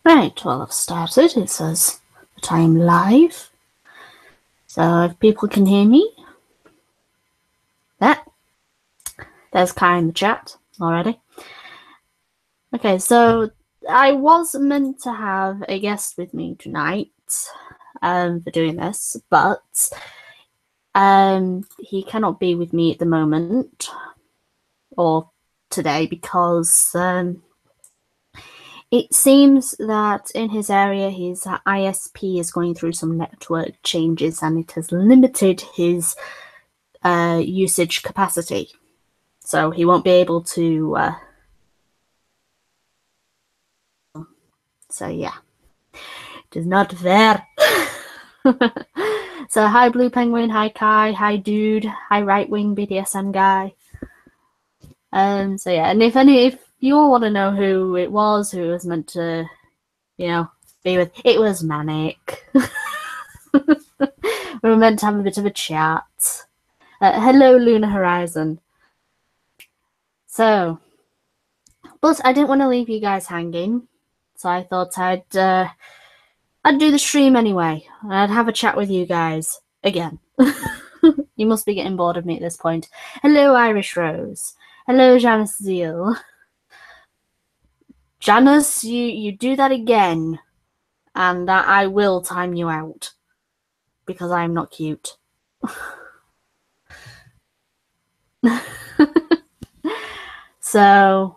Right, well, I've started. It says that I am live. So if people can hear me, there's Kai in the chat already. Okay, so I was meant to have a guest with me tonight for doing this, but he cannot be with me at the moment or today because it seems that in his area his ISP is going through some network changes and it has limited his usage capacity. So he won't be able to so yeah. It is not fair. So hi Blue Penguin, hi Kai, hi Dude, hi Right Wing BDSM guy. So yeah, and if you all want to know who it was meant to, be with, it was Manic. We were meant to have a bit of a chat. Hello Lunar Horizon. So, but I didn't want to leave you guys hanging, so I thought I'd do the stream anyway, and I'd have a chat with you guys again. You must be getting bored of me at this point. Hello, Irish Rose. Hello, Janice Zeal. Janice, you do that again, and I will time you out, because I am not cute. So...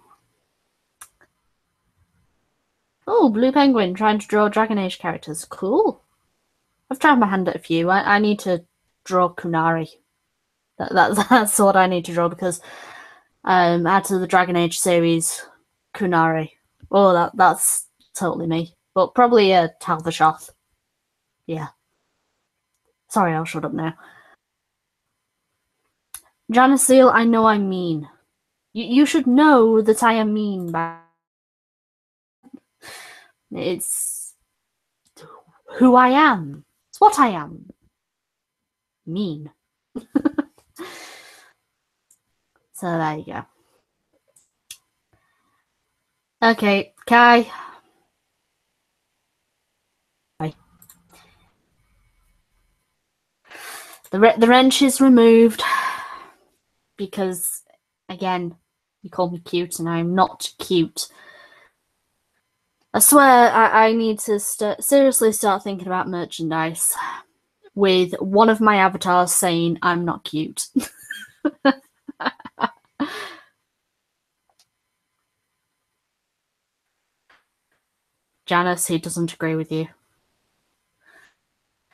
Oh, Blue Penguin, trying to draw Dragon Age characters. Cool. I've tried my hand at a few. I need to draw Kunari. That's what I need to draw, because add to the Dragon Age series, Kunari. Oh, that's totally me. But probably a Talvashoth. Yeah. Sorry, I'll shut up now. Janice Seal, I know I'm mean. You should know that I am mean. It's who I am. It's what I am. Mean. So there you go. Okay, Kai. Bye. The wrench is removed because, again, you call me cute and I'm not cute. I swear I need to seriously start thinking about merchandise with one of my avatars saying I'm not cute. Janice, he doesn't agree with you.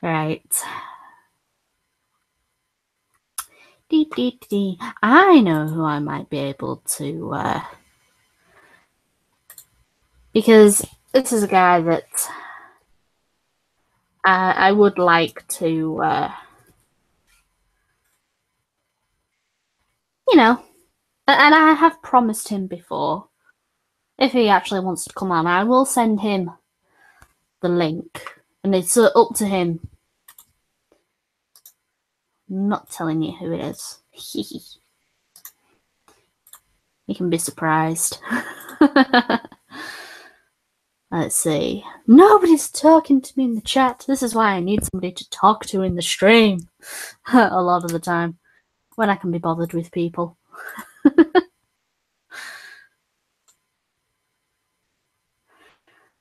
Right. I know who I might be able to... because this is a guy that I would like to... and I have promised him before, if he actually wants to come on, I will send him the link, and it's up to him. I'm not telling you who it is. You can be surprised. Let's see. Nobody's talking to me in the chat. This is why I need somebody to talk to in the stream a lot of the time, when I can be bothered with people.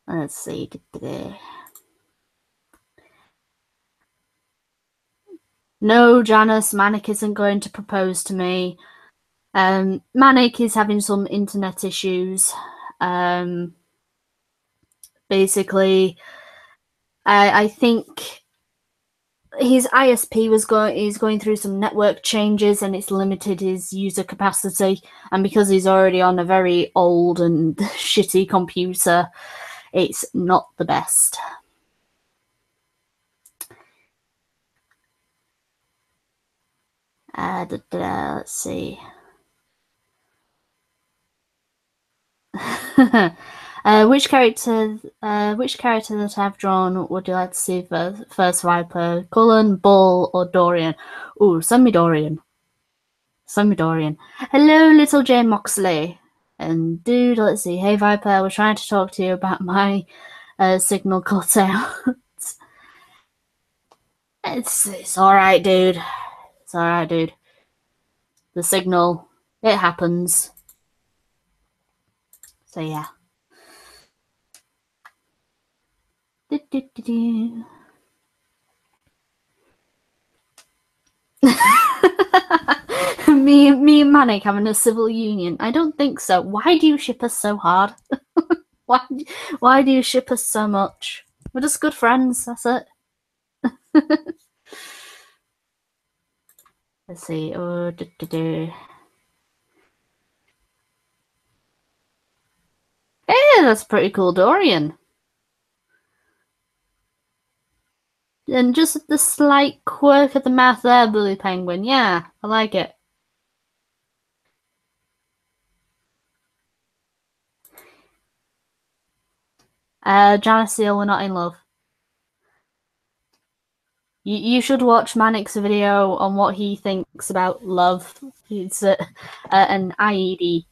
Let's see. No, Janice, Manic isn't going to propose to me. Manic is having some internet issues. Basically, I think his ISP is going through some network changes and it's limited his user capacity. And because he's already on a very old and shitty computer, it's not the best. Let's see. Which character that I've drawn would you like to see first, Viper? Cullen, Bull, or Dorian? Ooh, send me Dorian. Hello, little Jane Moxley. And dude, let's see. Hey Viper, we're trying to talk to you about my signal cut out. It's all right, dude. It's all right, dude. The signal, it happens. So yeah. me and Manic having a civil union. I don't think so. Why do you ship us so hard? why do you ship us so much? We're just good friends, that's it. Let's see. Oh, hey, that's pretty cool, Dorian. And just the slight quirk of the mouth there, Blue Penguin. Yeah, I like it. Janice Seal, we're not in love. You should watch Manic's video on what he thinks about love. It's an IED.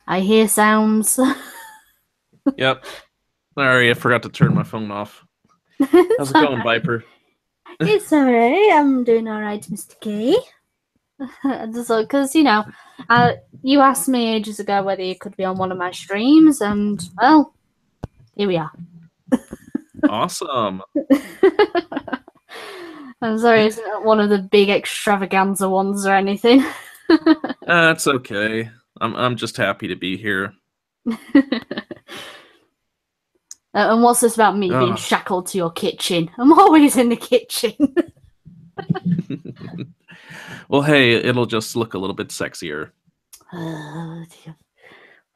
I hear sounds. Yep. Sorry, I forgot to turn my phone off. How's it going, Viper? It's alright. I'm doing alright, Mr. K. Because, you know, you asked me ages ago whether you could be on one of my streams, and, well, here we are. Awesome. I'm sorry, it's not one of the big extravaganza ones or anything. That's okay. I'm just happy to be here. And what's this about me being shackled to your kitchen? I'm always in the kitchen. Well, hey, it'll just look a little bit sexier.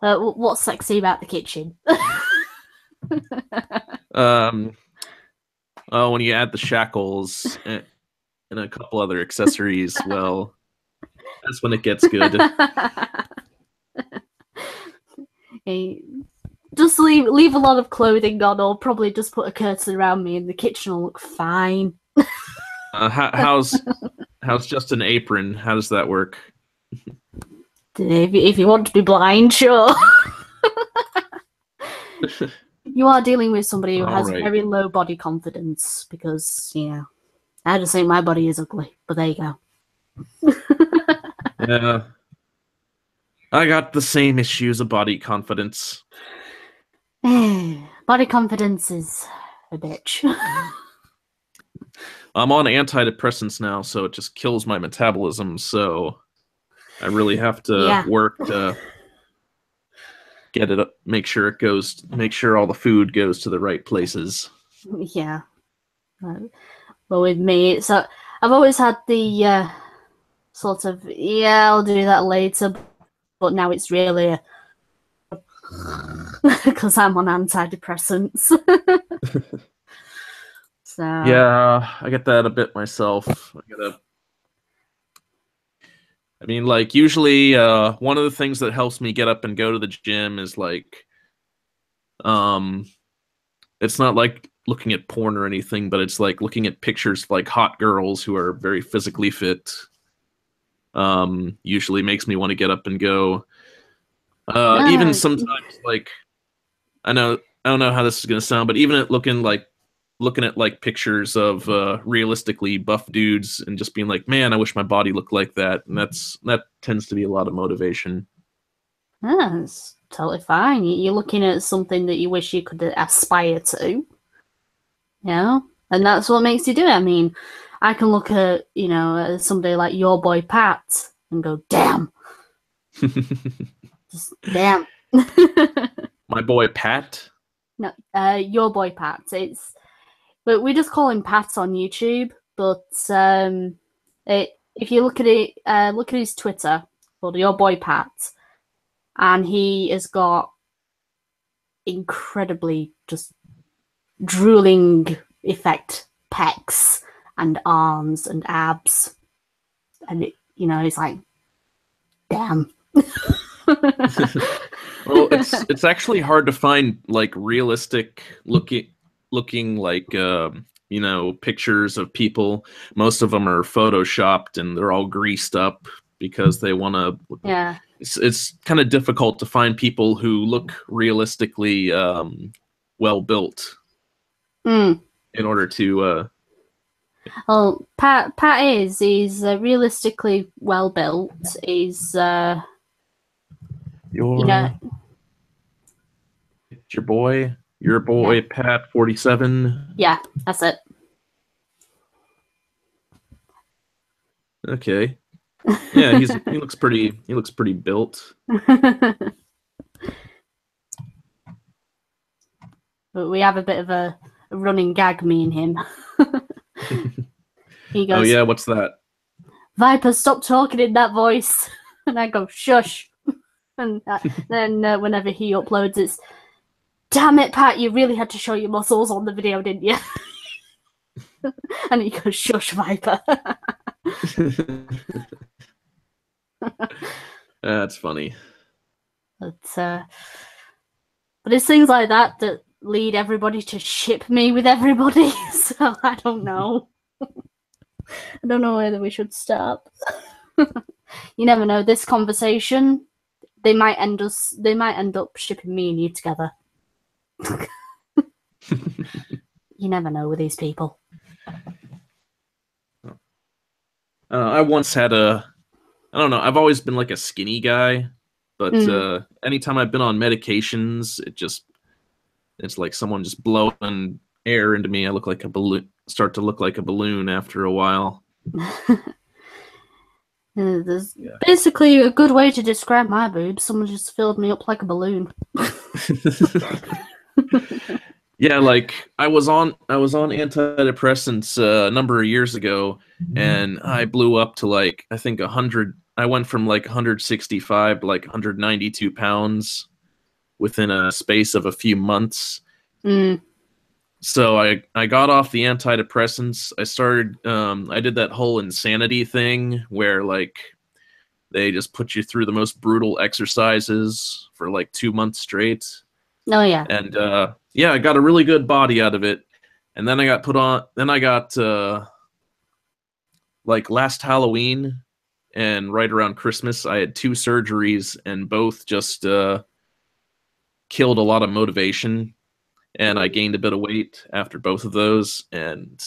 What's sexy about the kitchen? Oh, when you add the shackles and a couple other accessories, well, that's when it gets good. Hey, just leave a lot of clothing on, or probably just put a curtain around me, and the kitchen will look fine. How's just an apron? How does that work? If you want to be blind, sure. You are dealing with somebody who has very low body confidence, because, you know, I just think my body is ugly, but there you go. Yeah. I got the same issues of body confidence. Body confidence is a bitch. I'm on antidepressants now, so it just kills my metabolism, so I really have to work to get it up, make sure all the food goes to the right places. Yeah. Well, with me, so I've always had the sort of, I'll do that later, but now it's really because I'm on antidepressants. So yeah, I get that a bit myself. I mean, like, usually one of the things that helps me get up and go to the gym is like, it's not like looking at porn or anything, but it's like looking at pictures of like hot girls who are very physically fit. Usually makes me want to get up and go. Even sometimes, like, I don't know how this is gonna sound, but even looking at like pictures of realistically buff dudes and just being like, man, I wish my body looked like that, and that tends to be a lot of motivation. Yeah, it's totally fine. You're looking at something that you wish you could aspire to, you know, and that's what makes you do it. I mean, I can look at, you know, somebody like your boy Pat and go, damn. Just damn. My boy Pat? No, your boy Pat. But we just call him Pat on YouTube. But if you look at it, look at his Twitter called Your Boy Pat, and he has got incredibly just drooling effect pecs and arms and abs, and you know, it's like, damn. Well, it's actually hard to find like realistic looking like you know, pictures of people. Most of them are photoshopped and they're all greased up because they want to it's kind of difficult to find people who look realistically well built Mm. in order to. Well, Pat he's realistically well built. He's you know, your boy yeah. Pat 47. Yeah, that's it. Okay. Yeah, he looks pretty built. But we have a bit of a running gag, me and him. He goes, "Oh yeah, what's that?" Viper, stop talking in that voice. And I go, shush. And then whenever he uploads, it's, damn it, Pat, you really had to show your muscles on the video, didn't you? And he goes, shush, Viper. That's funny. But it's things like that that lead everybody to ship me with everybody. So I don't know. I don't know whether we should stop. You never know. This conversation, they might end up shipping me and you together. You never know with these people. I once had I don't know. I've always been like a skinny guy, but anytime I've been on medications, it's like someone just blowing air into me. I look like a balloon. Start to look like a balloon after a while. There's basically a good way to describe my boobs. Someone just filled me up like a balloon. Yeah, like I was on antidepressants a number of years ago, and I blew up to like I think 100. I went from like 165 to like 192 pounds within a space of a few months. Mm. So I got off the antidepressants. I started I did that whole insanity thing where like they just put you through the most brutal exercises for like 2 months straight. Oh yeah. And yeah, I got a really good body out of it. And then I got like last Halloween and right around Christmas, I had 2 surgeries, and both just killed a lot of motivation. And I gained a bit of weight after both of those, and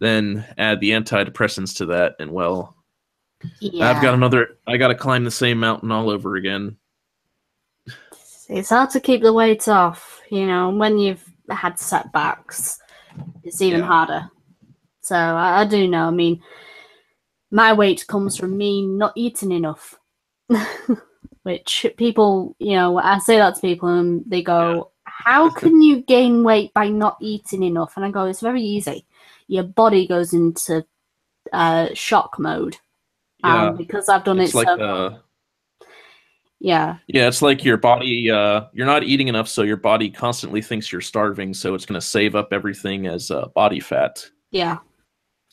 then add the antidepressants to that, and well, yeah. I got to climb the same mountain all over again. It's hard to keep the weight off, you know, when you've had setbacks, it's even harder. So I do know, I mean, my weight comes from me not eating enough. Which people, you know, I say that to people and they go, how can you gain weight by not eating enough? And I go, it's very easy. Your body goes into shock mode. Yeah, because I've done it's it like so yeah. Yeah, it's like your body, you're not eating enough, so your body constantly thinks you're starving, so it's going to save up everything as body fat. Yeah.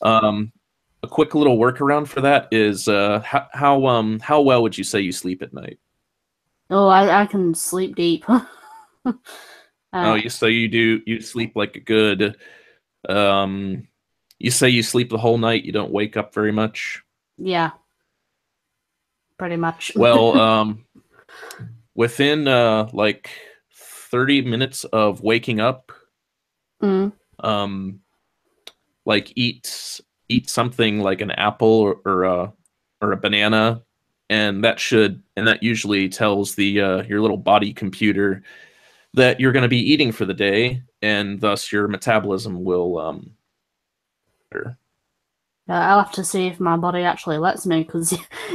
A quick little workaround for that is how well would you say you sleep at night? Oh, I can sleep deep. So you sleep like a good, you say you sleep the whole night, you don't wake up very much? Yeah. Pretty much. Well, within like 30 minutes of waking up, like eat something like an apple or a banana, and that usually tells the your little body computer that you're going to be eating for the day, and thus your metabolism will I'll have to see if my body actually lets me, because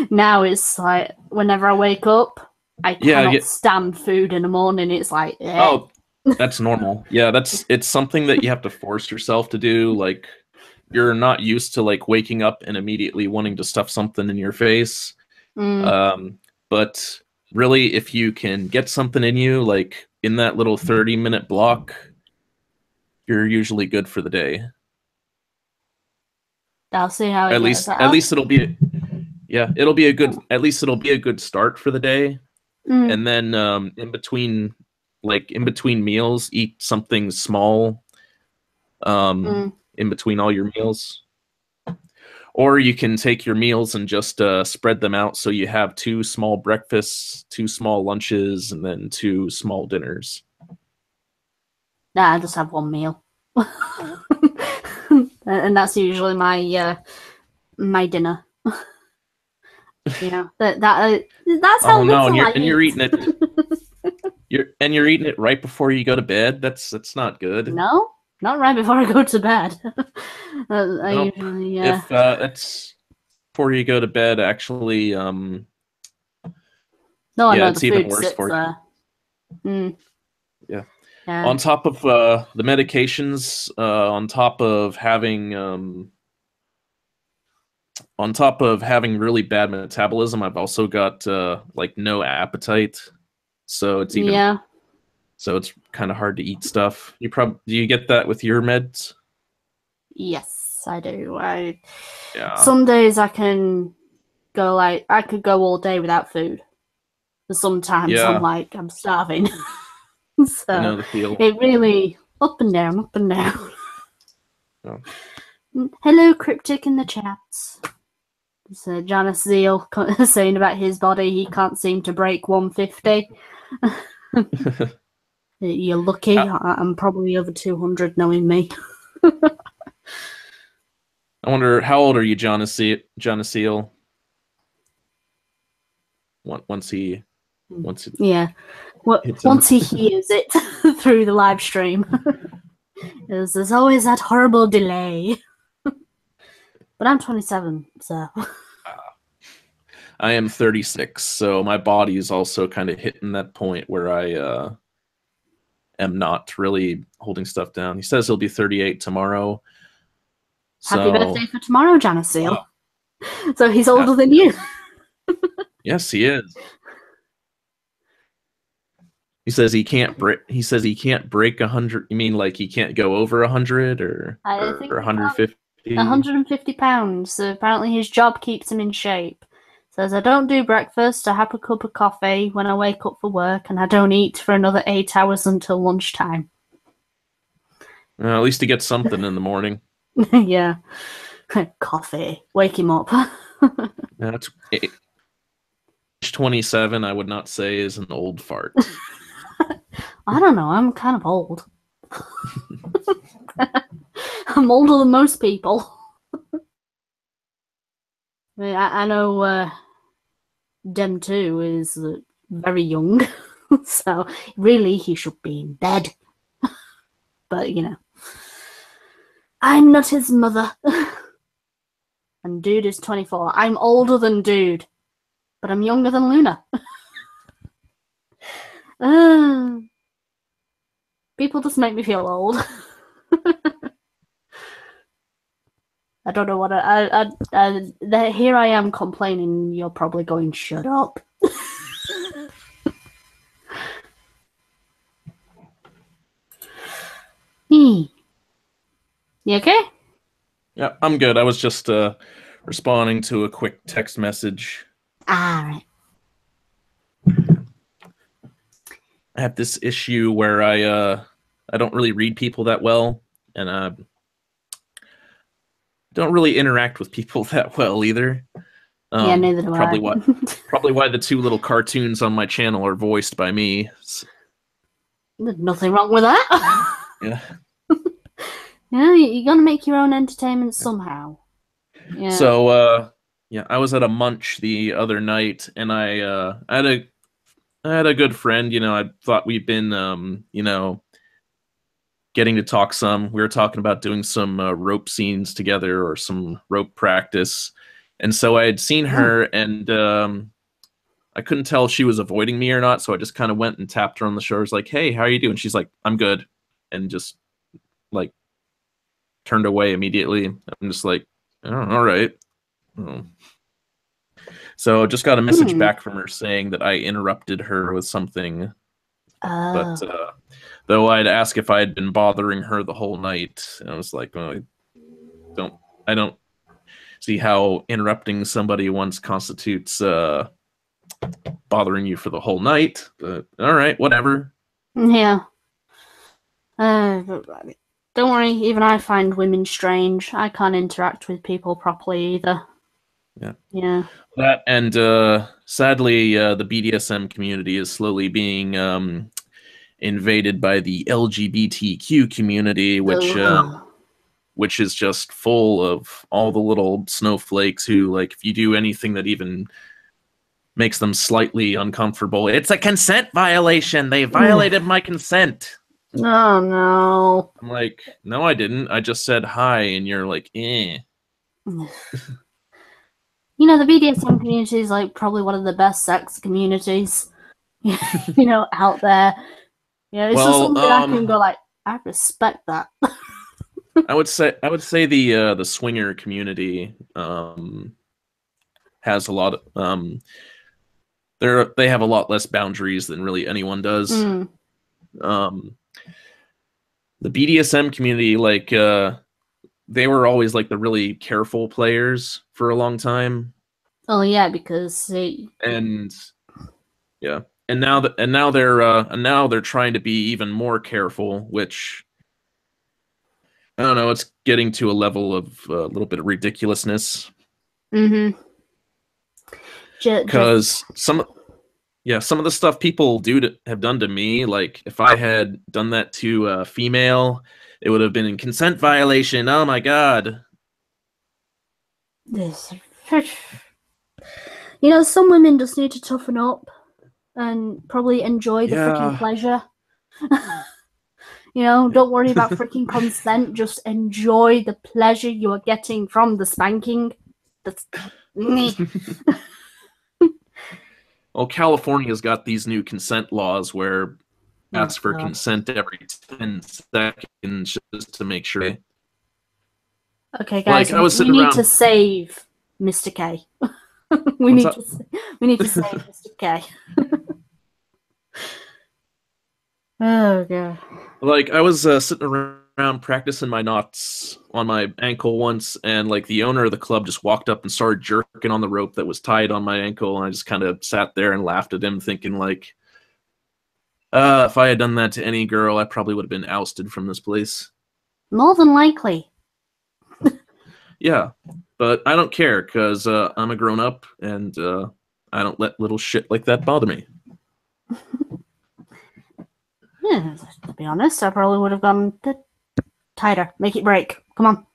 now it's like whenever I wake up, I cannot stand food in the morning. It's like, oh, that's normal. Yeah, it's something that you have to force yourself to do. Like, you're not used to like waking up and immediately wanting to stuff something in your face. But really, if you can get something in you, like in that little 30-minute block, you're usually good for the day. I'll see how at least it'll be a good start for the day. And then in between meals, eat something small in between all your meals. Or you can take your meals and just spread them out so you have 2 small breakfasts, 2 small lunches, and then 2 small dinners. Nah, I just have one meal. And that's usually my my dinner. That's how no, little and you're eat. eating it. You're eating it right before you go to bed. That's not good. No, not right before I go to bed. Nope. If that's before you go to bed, actually, no, I know it's the even food worse sits for you. there. Yeah. Yeah. On top of the medications, on top of having really bad metabolism, I've also got like no appetite, so it's kind of hard to eat stuff. Do you get that with your meds? Yes, I do. Yeah. Some days I can go I could go all day without food. But sometimes I'm starving. So I know the feel. it really up and down, up and down. Oh. Hello, Cryptic in the chats. So Janice Zeal saying about his body, he can't seem to break 150. You're lucky. I'm probably over 200, knowing me. I wonder, how old are you, Janice Seal? Once he once he hears it through the live stream. There's always that horrible delay. But I'm 27, so. I am 36, so my body is also kind of hitting that point where I am not really holding stuff down. He says he'll be 38 tomorrow. Happy birthday for tomorrow, Janice Seal. Wow. So he's older than you. Yes, he is. He says he can't break. He says he can't break 100. You mean like he can't go over 100 or 150? 150 pounds. So apparently his job keeps him in shape. Says I don't do breakfast. I have a cup of coffee when I wake up for work, and I don't eat for another 8 hours until lunchtime. At least he gets something in the morning. Yeah, coffee. Wake him up. That's age 27. I would not say is an old fart. I don't know. I'm kind of old. I'm older than most people. I know Dem 2 is very young, so really he should be in bed. But, I'm not his mother. And Dude is 24. I'm older than Dude, but I'm younger than Luna. People just make me feel old. I don't know what here I am complaining. You're probably going, shut up. You okay? Yeah, I'm good. I was just responding to a quick text message. All right. I have this issue where I don't really read people that well, and I don't really interact with people that well either. Yeah, neither do probably I. Probably why the 2 little cartoons on my channel are voiced by me. There's nothing wrong with that. Yeah. Yeah, you're gonna make your own entertainment somehow. Yeah. So I was at a munch the other night, and I had a good friend. I thought we'd been getting to talk some. We were talking about doing some rope scenes together or some rope practice. And so I had seen her, and I couldn't tell if she was avoiding me or not. So I just kind of went and tapped her on the shoulder. I was like, "Hey, how are you doing?" She's like, "I'm good," and just like turned away immediately. I'm just like, "Oh, all right." Oh. So just got a message back from her saying that I interrupted her with something. But though I'd asked if I had been bothering her the whole night, and I was like, well, I don't see how interrupting somebody once constitutes bothering you for the whole night. But all right, whatever. Yeah. Don't worry, even I find women strange. I can't interact with people properly either. Yeah. That and sadly, the BDSM community is slowly being invaded by the LGBTQ community, which is just full of all the little snowflakes who, like, if you do anything that even makes them slightly uncomfortable, it's a consent violation. They violated my consent. Oh no. I'm like, no, I didn't. I just said hi, and you're like, eh. You know, the BDSM community is like probably one of the best sex communities, out there. Yeah, it's just something I can go like, I respect that. I would say the swinger community has a lot of they have a lot less boundaries than really anyone does. The BDSM community, like, they were always like the really careful players for a long time. Oh yeah, because and now they're trying to be even more careful, which I don't know. It's getting to a level of a little bit of ridiculousness. Because some of the stuff people have done to me, like if I had done that to a female, it would have been a consent violation. Oh my god. Some women just need to toughen up and probably enjoy the freaking pleasure. Don't worry about freaking consent. Just enjoy the pleasure you are getting from the spanking. That's Well, California's got these new consent laws where ask for consent every 10 seconds just to make sure. Okay, guys, we need to save Mr. K. we need to save Mr. K. Oh god. Like, I was sitting around practicing my knots on my ankle once, and like the owner of the club just walked up and started jerking on the rope that was tied on my ankle, and I just kind of sat there and laughed at him, thinking like, if I had done that to any girl, I probably would have been ousted from this place. More than likely. Yeah, but I don't care, because I'm a grown-up, and I don't let little shit like that bother me. Yeah, to be honest, I probably would have gone tighter. Make it break. Come on.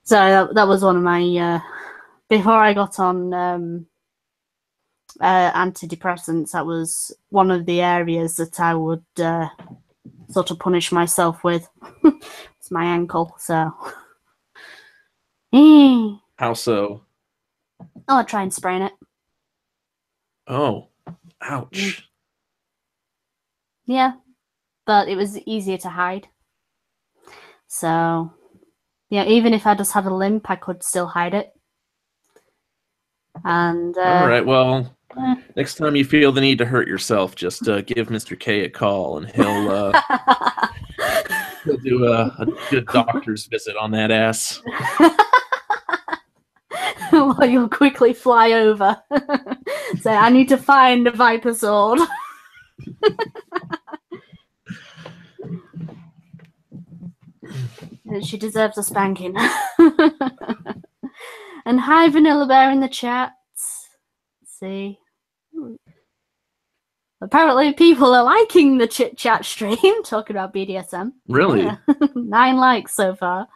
So that was one of my... before I got on antidepressants, that was one of the areas that I would sort of punish myself with. It's my ankle, so... How so? I'll try and sprain it. Oh, ouch. Yeah, but it was easier to hide. So, yeah, even if I just had a limp, I could still hide it. And all right, well, next time you feel the need to hurt yourself, just give Mr. K a call, and he'll do a good doctor's visit on that ass. Well, you'll quickly fly over. Say, I need to find a Viper sword. She deserves a spanking. And hi, Vanilla Bear in the chat. Let's see. Apparently, people are liking the chit chat stream talking about BDSM. Really? Yeah. 9 likes so far.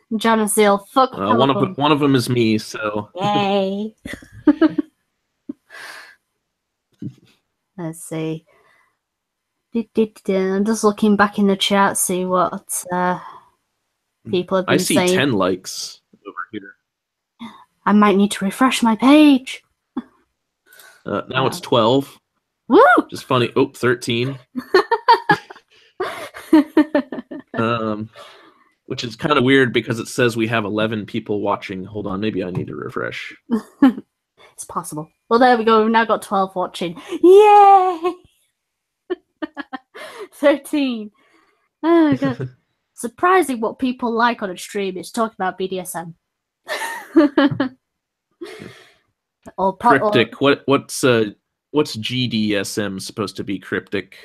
Janasil, fuck. One of them is me, so. Yay. Let's see. I'm just looking back in the chat, see what people have been saying. I see 10 likes over here. I might need to refresh my page. Now it's 12. Woo! Just funny. Oh, 13. Which is kind of weird because it says we have 11 people watching. Hold on, maybe I need to refresh. It's possible. Well, there we go. We've now got 12 watching. Yay! 13. Oh, God. Surprising what people like on a stream is talking about BDSM. Cryptic, what's what's GDSM supposed to be, Cryptic?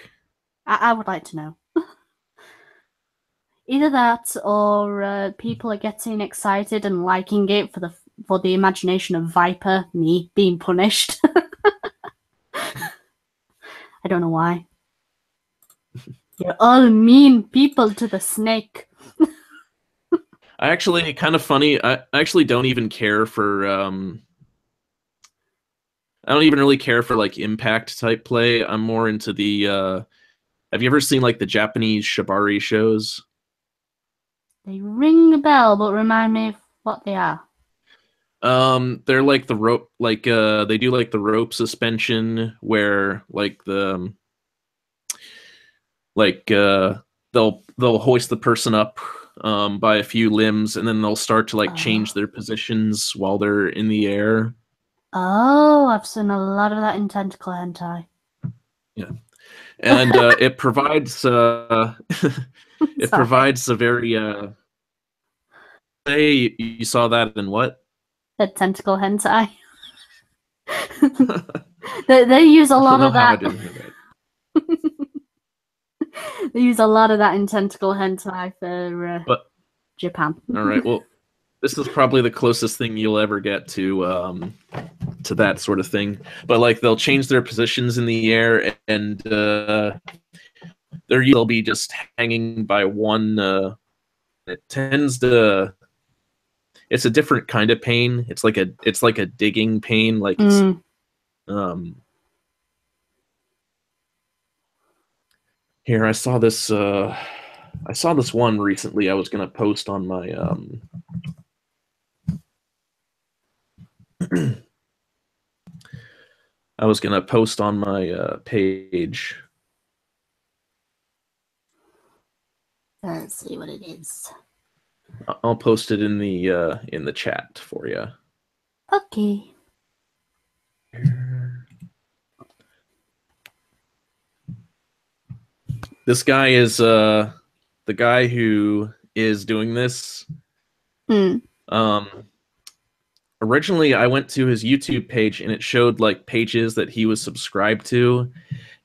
I would like to know. Either that, or people are getting excited and liking it for the imagination of Viper, me, being punished. I don't know why. You're all mean people to the snake. I actually, kind of funny, I actually don't even care for, I don't even really care for, like, impact type play. I'm more into the, have you ever seen, like, the Japanese shibari shows? They ring a bell, but remind me of what they are. They're like the rope, like, they do, like, the rope suspension where, like, they'll hoist the person up by a few limbs, and then they'll start to like change their positions while they're in the air. Oh, I've seen a lot of that in tentacle hentai. Yeah, and it provides it provides a very Say you saw that in what? The tentacle hentai. they use a lot of that. I didn't hear that. They use a lot of that in tentacle hentai for Japan. All right, well, this is probably the closest thing you'll ever get to that sort of thing. But like they'll change their positions in the air, and they'll be just hanging by one. It tends to. It's a different kind of pain. It's like a digging pain. Like it's, here, I saw this one recently. I was gonna post on my I was gonna post on my page. Let's see what it is. I'll post it in the chat for you. Okay. This guy is the guy who is doing this. Originally, I went to his YouTube page and it showed like pages that he was subscribed to,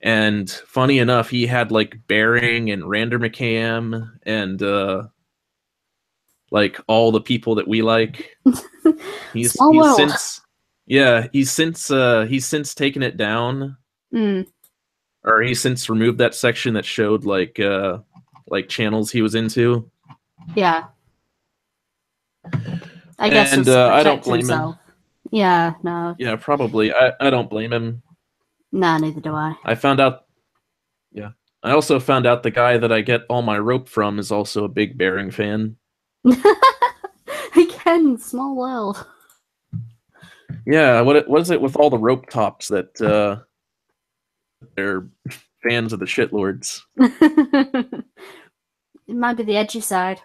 and funny enough, he had like Bearing and Rander McCam and like all the people that we like. He's since taken it down. Or he's since removed that section that showed like channels he was into. Yeah. I guess and I don't blame him. Yeah, no. Yeah, probably. I don't blame him. Nah, neither do I. I found out. Yeah, I also found out the guy that I get all my rope from is also a big Bearing fan. Again, small world. Yeah, what is it with all the rope tops that they're fans of the shitlords? It might be the edgy side.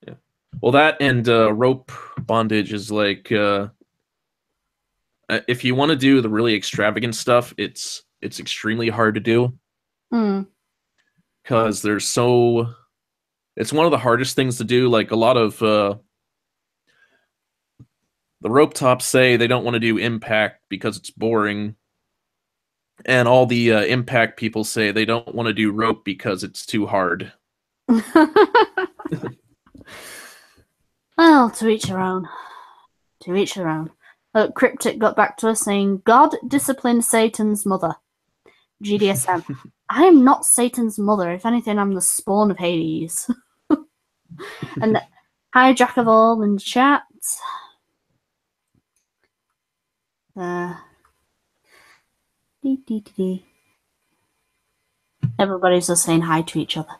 Yeah. Well, that and rope bondage is like if you want to do the really extravagant stuff, it's extremely hard to do. Because it's one of the hardest things to do. Like a lot of the rope tops say they don't want to do impact because it's boring. And all the impact people say they don't want to do rope because it's too hard. Well, to each their own. To each their own. Cryptic got back to us saying, God disciplined Satan's mother. GDSM. I am not Satan's mother. If anything, I'm the spawn of Hades. And hi, Jack of all in chat. Everybody's just saying hi to each other.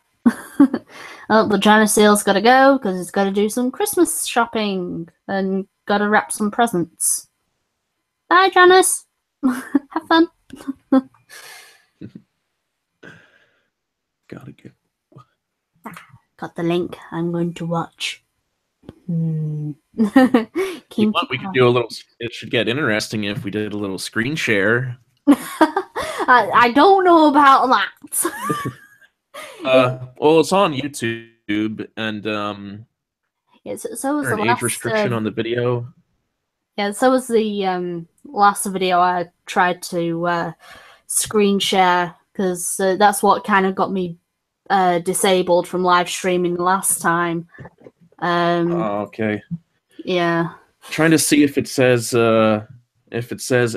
But Janice Seal's got to go because he's got to do some Christmas shopping and got to wrap some presents. Bye, Janice. Have fun. Gotta go. Got the link. I'm going to watch. We could do a little. It should get interesting if we did a little screen share. I don't know about that. Well, it's on YouTube, and so was an age restriction on the video. Yeah, so was the last video I tried to screen share, because that's what kind of got me disabled from live streaming last time. Okay. Yeah. Trying to see if it says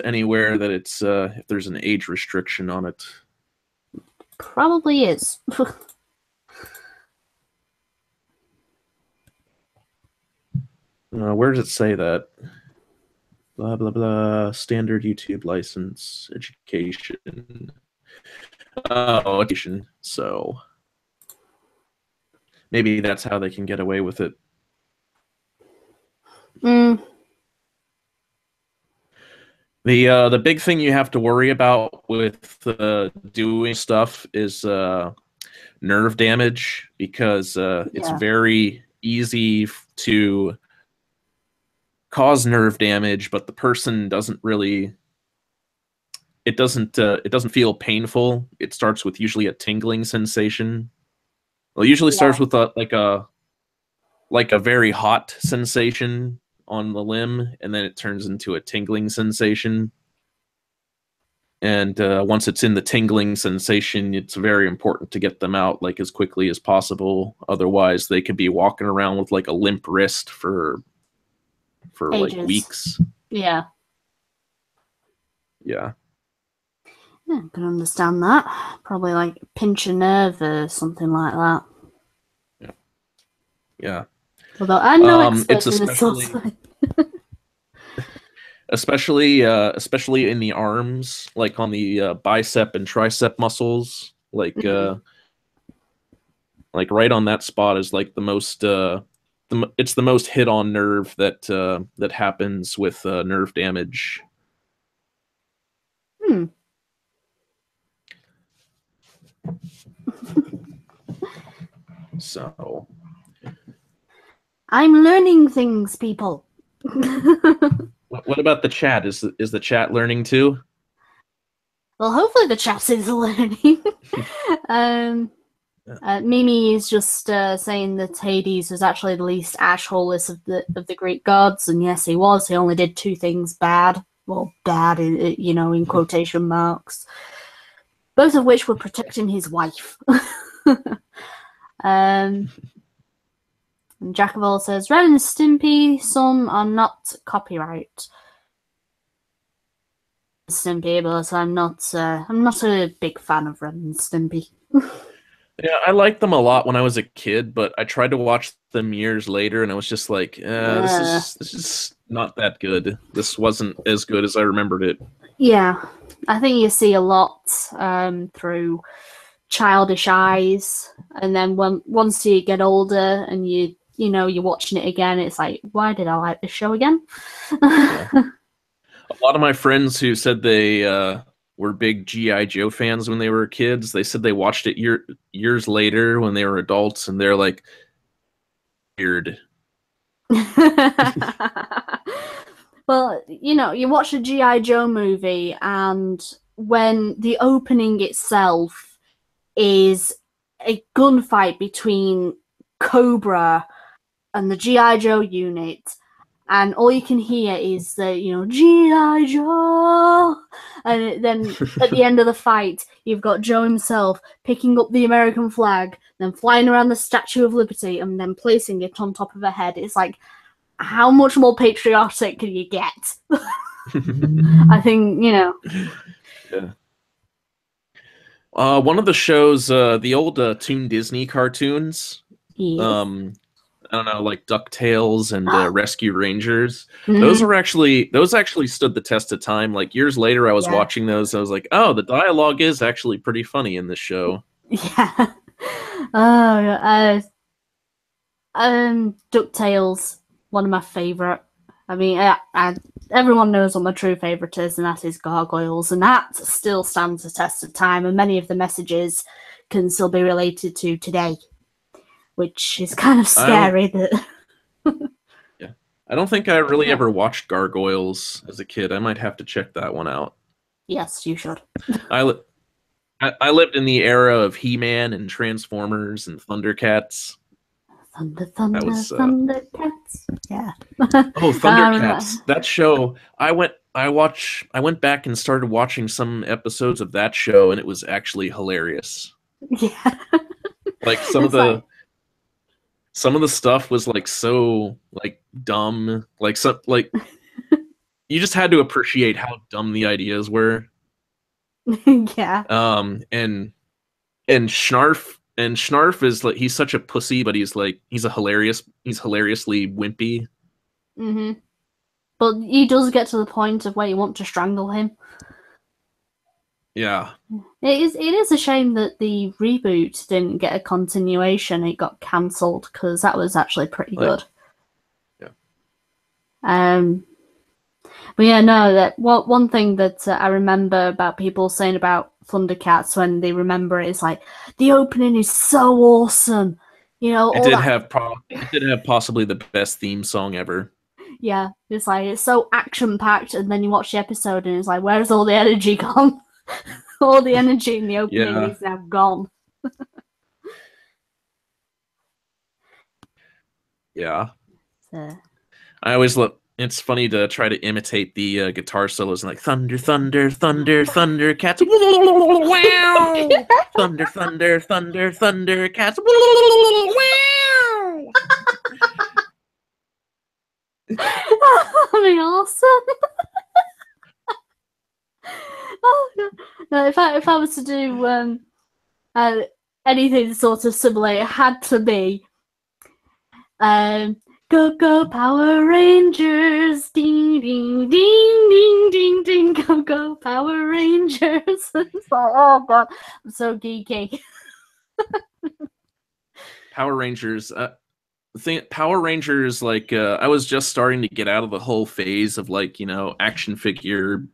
anywhere that it's if there's an age restriction on it. Probably is. Where does it say that? Blah blah blah. Standard YouTube license, education. Oh, education. So maybe that's how they can get away with it. The big thing you have to worry about with doing stuff is nerve damage, because it's very easy to cause nerve damage, but the person doesn't really. It doesn't feel painful. It starts with usually a tingling sensation. Well, it usually starts with a very hot sensation on the limb, and then it turns into a tingling sensation. And once it's in the tingling sensation, it's very important to get them out like as quickly as possible. Otherwise, they could be walking around with like a limp wrist for Ages. like weeks. Yeah. Yeah. I can understand that. Probably like pinch a nerve or something like that. Yeah. Yeah. Although I'm no expert in this sort of thing. Especially in the arms, like on the bicep and tricep muscles, like right on that spot is like the most it's the most hit on nerve that happens with nerve damage. So I'm learning things, people. What about the chat? Is the chat learning too? Well, hopefully the chat is learning. Mimi is just saying that Hades was actually the least ashholeless of the Greek gods, and yes, he was. He only did 2 things bad. Well, bad, in quotation marks. Both of which were protecting his wife. And Jack of all says, Ren and Stimpy, some are not copyright. Stimpy, but I'm not a big fan of Ren and Stimpy. Yeah, I liked them a lot when I was a kid, but I tried to watch them years later, and I was just like, this is not that good. This wasn't as good as I remembered it. Yeah, I think you see a lot through childish eyes, and then once you get older and you're watching it again, it's like, why did I like this show again? Yeah. A lot of my friends who said they were big G.I. Joe fans when they were kids, they said they watched it years later when they were adults, and they're like, weird. Well, you watch a G.I. Joe movie, and when the opening itself is a gunfight between Cobra and the G.I. Joe unit, and all you can hear is the, G.I. Joe! And then at the end of the fight, you've got Joe himself picking up the American flag, then flying around the Statue of Liberty, and then placing it on top of her head. It's like, how much more patriotic can you get? I think, Yeah. One of the shows, the old Toon Disney cartoons, yes. I don't know, like DuckTales and Rescue Rangers. Those actually stood the test of time. Like years later, I was watching those. I was like, oh, the dialogue is actually pretty funny in this show. Yeah. DuckTales, one of my favorite. I mean, everyone knows what my true favorite is, and that is Gargoyles, and that still stands the test of time. And many of the messages can still be related to today, which is kind of scary. Yeah, I don't think I really ever watched Gargoyles as a kid. I might have to check that one out. Yes, you should. I lived in the era of He-Man and Transformers and Thundercats. Thundercats. Yeah. Oh, Um, Thundercats. That show. I went back and started watching some episodes of that show, and it was actually hilarious. yeah, Like it's like some of the stuff was like so like dumb. You just had to appreciate how dumb the ideas were. yeah. Um and Schnarf is like he's such a pussy, but he's hilariously wimpy. hmm But he does get to the point of where you want to strangle him. Yeah. It is a shame that the reboot didn't get a continuation. It got cancelled because that was actually pretty Like good. yeah. Um, but yeah, no, that one thing that I remember about people saying about Thundercats when they remember it is like the opening is so awesome. You know, all that. It did have possibly the best theme song ever. Yeah, it's like it's so action packed, and then you watch the episode and it's like, where's all the energy gone? All the energy in the opening Yeah. is now gone. Yeah. So. I always look. It's funny to try to imitate the guitar solos and like thunder, thunder, thunder, thunder, cats. Wow! Thunder, thunder, thunder, thunder, cats. Wow! That'd be awesome. Oh, no, if I was to do anything sort of similar, it had to be go go Power Rangers, ding ding ding ding ding ding, go go Power Rangers. It's like, oh god, I'm so geeky. Power Rangers. Power Rangers. Like I was just starting to get out of the whole phase of like action figure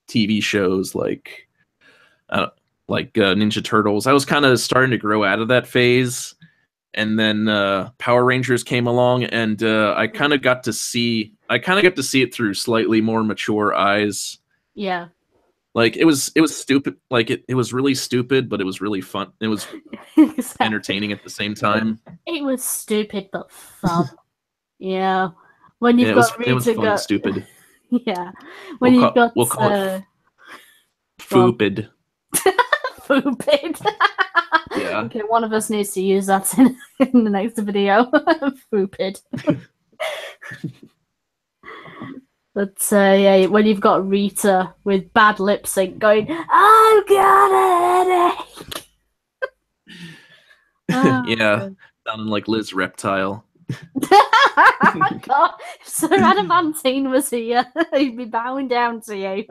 TV shows like Ninja Turtles. I was kind of starting to grow out of that phase, and then Power Rangers came along, and I kind of got to see it through slightly more mature eyes. Yeah. Like it was stupid. Like it was really stupid, but it was really fun. It was Exactly. entertaining at the same time. It was stupid but fun. Yeah. When Yeah, you've got it was Rita fun and go, stupid. yeah. When you've got We'll call it well, foopid. foopid. Yeah. Okay, one of us needs to use that in the next video. Foopid. But yeah, when you've got Rita with bad lip sync going, I've got a headache. Yeah, sounding like Liz Reptile. God, if Sir Adamantine was here, he'd be bowing down to you.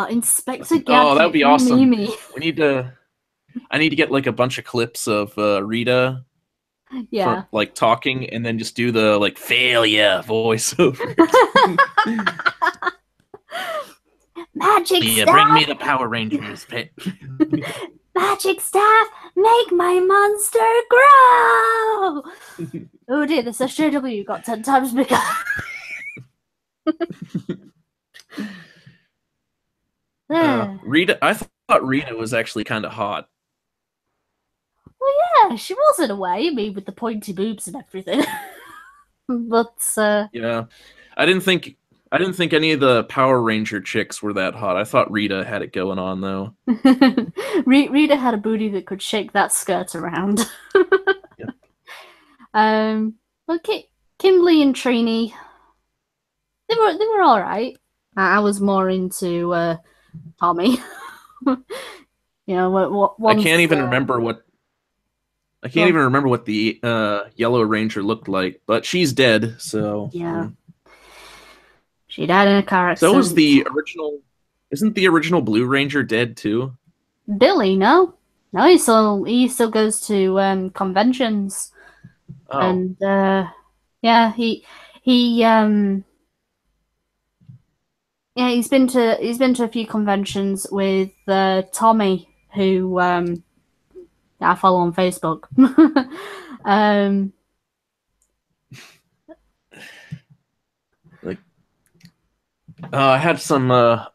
Inspector Gadget. Oh, that would be awesome. Mimi. I need to get like a bunch of clips of Rita Yeah. like talking, and then just do the like failure voiceover. Magic staff. Bring me the Power Rangers. Magic staff, make my monster grow. Oh dear, this SJW got 10 times bigger. Rita, I thought Rita was actually kind of hot. Well, yeah, she was in a way. I mean, with the pointy boobs and everything. But yeah, I didn't think any of the Power Ranger chicks were that hot. I thought Rita had it going on though. Rita had a booty that could shake that skirt around. Yep. Well, Kimberly and Trini, they were all right. I was more into Tommy. You know, I can't even remember what. I can't even remember what the Yellow Ranger looked like, but she's dead, so yeah. She died in a car accident. So is the original. Isn't the original Blue Ranger dead too? Billy, no, he still goes to conventions, and yeah, he's been to a few conventions with Tommy, who I follow on Facebook. I had some a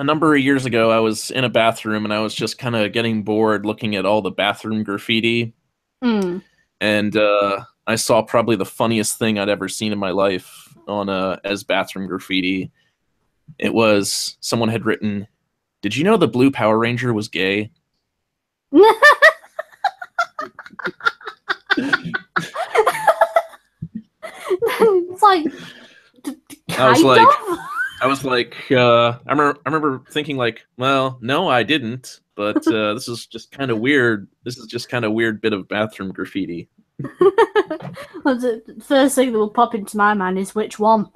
number of years ago. I was in a bathroom and I was just kind of getting bored looking at all the bathroom graffiti. And I saw probably the funniest thing I'd ever seen in my life on as bathroom graffiti. It was someone had written, "Did you know the Blue Power Ranger was gay?" It's like, I was like, I remember thinking like, well, no, I didn't, but this is just kind of weird. This is just kind of weird bit of bathroom graffiti. Well, the first thing that will pop into my mind is which one.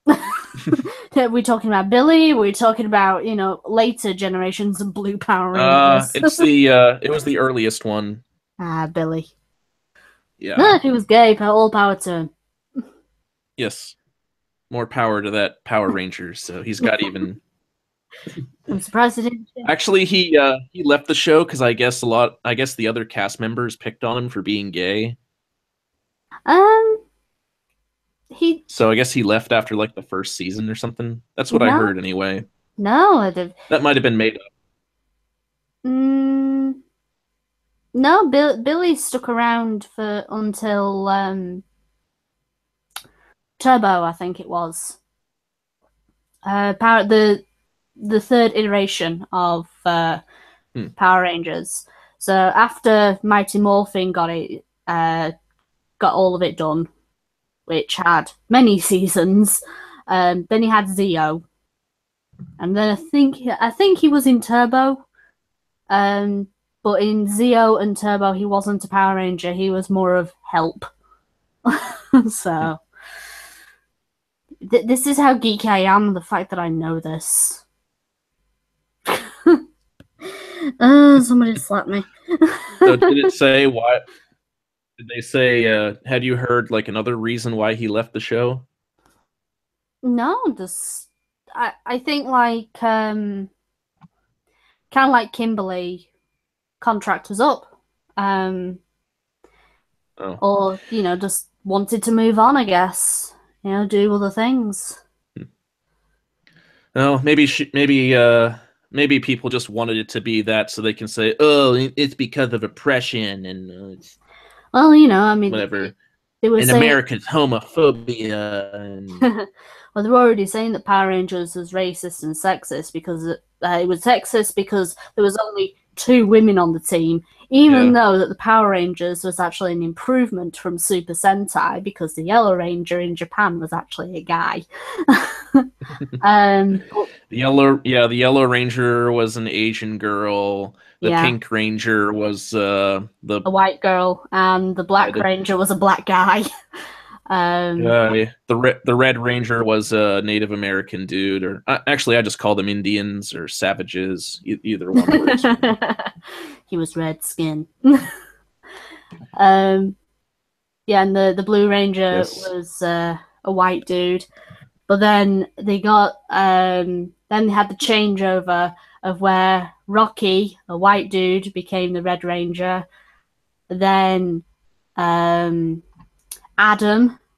Are we talking about Billy? Are we talking about, later generations of Blue Power Rangers? It was the earliest one. Billy. Yeah. No, if he was gay, all power to him. Yes. More power to that Power Ranger. So he's got even. I'm surprised he didn't. Actually, he left the show because I guess the other cast members picked on him for being gay. So I guess he left after like the first season or something. That's what I heard anyway. No, that might have been made up. No, Billy stuck around for until Turbo, I think it was. The third iteration of Power Rangers. So after Mighty Morphin got all of it done, which had many seasons, then he had Zeo, and then I think he was in Turbo. But in Zeo and Turbo, he wasn't a Power Ranger. He was more of help. So this is how geeky I am. The fact that I know this. Somebody slapped me. So did it say why? Did they say? Had you heard like another reason why he left the show? No, I think like kind of like Kimberly, contract was up, or just wanted to move on. I guess do other things. Well, maybe people just wanted it to be that so they can say, "Oh, it's because of oppression," and well, I mean, whatever. They were saying America's homophobia. And... well, they're already saying that Power Rangers was racist and sexist because it was sexist because there was only 2 women on the team, even though that the Power Rangers was actually an improvement from Super Sentai because the Yellow Ranger in Japan was actually a guy. The Yellow Ranger was an Asian girl. The Pink Ranger was a white girl, and the Black Ranger was a black guy. The Red Ranger was a Native American dude, or actually, I just call them Indians or savages. Either one works. He was red skin. And the Blue Ranger was a white dude. But then they got then they had the changeover of where Rocky, a white dude, became the Red Ranger. Then Adam,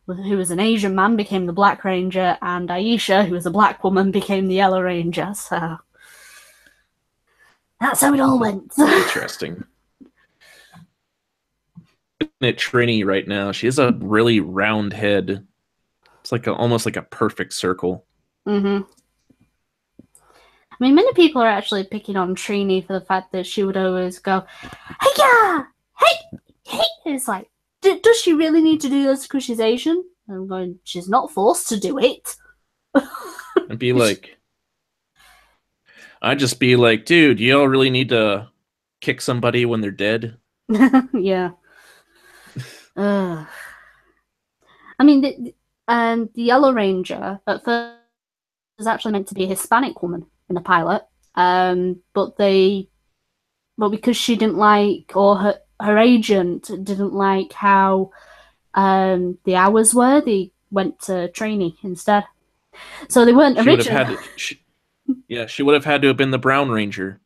who was an Asian man, became the Black Ranger, and Aisha, who was a black woman, became the Yellow Ranger. So that's how it all went. Interesting. At Trini right now, she has a really round head. It's like almost like a perfect circle. I mean, many people are actually picking on Trini for the fact that she would always go, "Hey, yeah, hey." It's like, does she really need to do this because she's Asian? And I'm going, she's not forced to do it. I'd just be like, dude, you all really need to kick somebody when they're dead? Yeah. I mean, the Yellow Ranger at first was actually meant to be a Hispanic woman in the pilot, but because she didn't like, or her agent didn't like how the hours were, they went to Trini instead. So they weren't originally. She would have had to have been the Brown Ranger.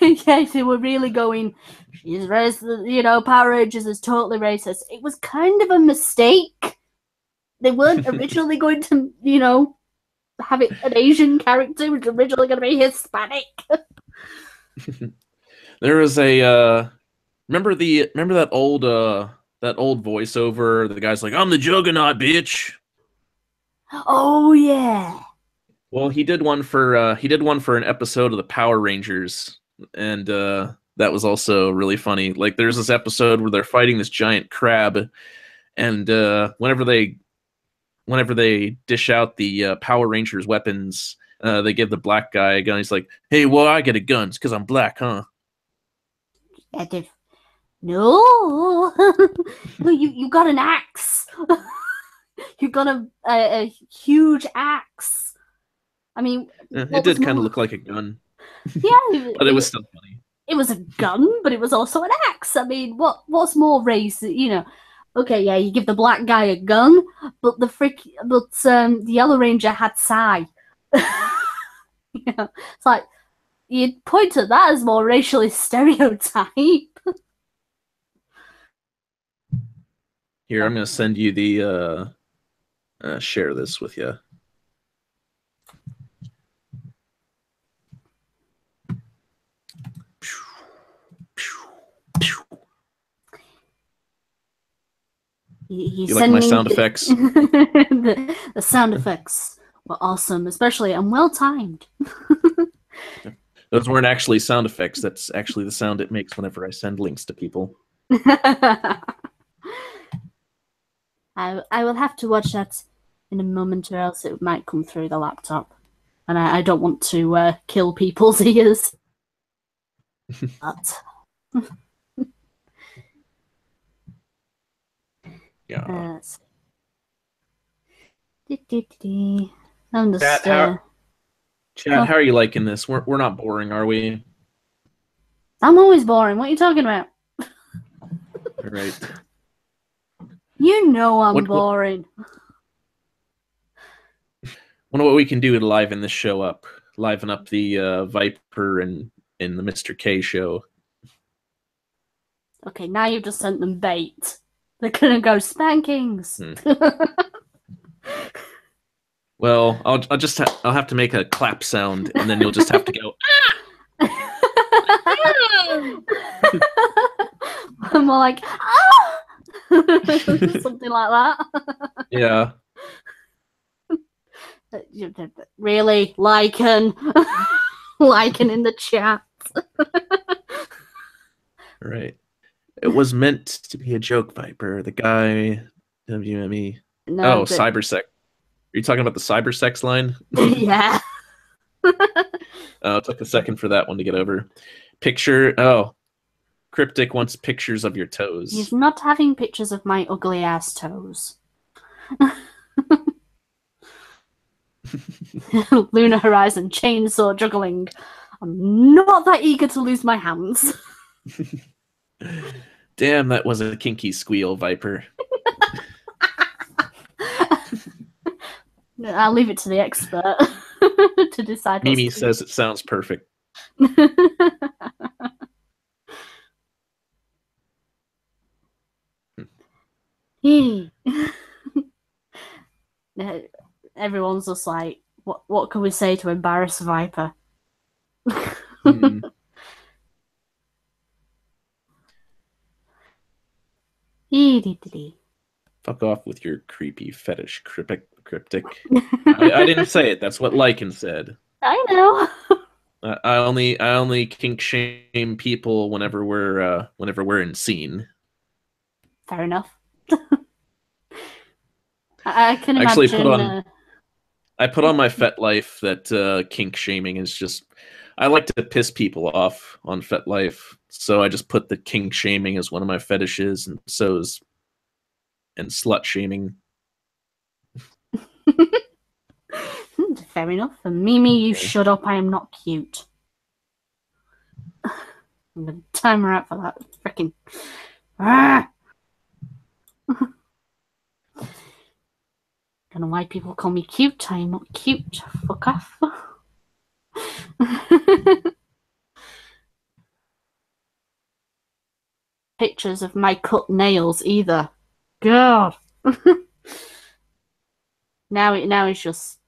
Yeah, they were really going, she's racist, Power Rangers is totally racist. It was kind of a mistake. They weren't originally going to, have it an Asian character. It was originally going to be Hispanic. There was a remember that old voiceover? The guy's like, "I'm the Juggernaut, bitch." Oh yeah. Well, he did one for an episode of the Power Rangers, and that was also really funny. Like, there's this episode where they're fighting this giant crab, and whenever they dish out the Power Rangers weapons, they give the black guy a gun. He's like, "Hey, well, I get a gun because I'm black, huh?" No, no, you got an axe. You got a huge axe. I mean, It did kind of look like a gun. Yeah, but it was still funny. It was a gun, but it was also an axe. I mean, what's more racist? You know, okay, yeah, you give the black guy a gun, but the Yellow Ranger had Psy. It's like you'd point to that as more racially stereotype. Here, I'm gonna send you the share this with you. You like my sound effects? The sound effects were awesome, especially and well timed. Those weren't actually sound effects. That's actually the sound it makes whenever I send links to people. I will have to watch that in a moment, or else it might come through the laptop, and I don't want to kill people's ears. But yeah. I'm just. Chat, how are you liking this? We're not boring, are we? I'm always boring. What are you talking about? All right. You know I'm boring. Wonder what we can do to liven this show up, liven up the Viper and in the Mr. K show. Okay, now you've just sent them bait. They're gonna go spankings. Well, I'll have to make a clap sound, and then you'll just have to go. I'm more like something like that. Yeah. Really, Lycan in the chat. Right. It was meant to be a joke, Viper. The guy, WME. No, cybersex. Are you talking about the cybersex line? Yeah. It took a second for that one to get over. Picture. Oh, Cryptic wants pictures of your toes. He's not having pictures of my ugly ass toes. Lunar Horizon chainsaw juggling. I'm not that eager to lose my hands. Damn, that was a kinky squeal, Viper. I'll leave it to the expert to decide. Mimi says it sounds perfect. Everyone's just like, what can we say to embarrass Viper? Fuck off with your creepy fetish cryptic. I didn't say it. That's what Lycan said. I know. I only kink shame people whenever we're in scene. Fair enough. I can imagine. I put on my FetLife that kink shaming is just. I like to piss people off on FetLife, so I just put the kink shaming as one of my fetishes, and and slut shaming. Fair enough. For Mimi, you shut up. I am not cute. I'm gonna time her out for that. Freaking. Don't know why people call me cute. I am not cute. Fuck off. Pictures of my cut nails either. God. Now it's just.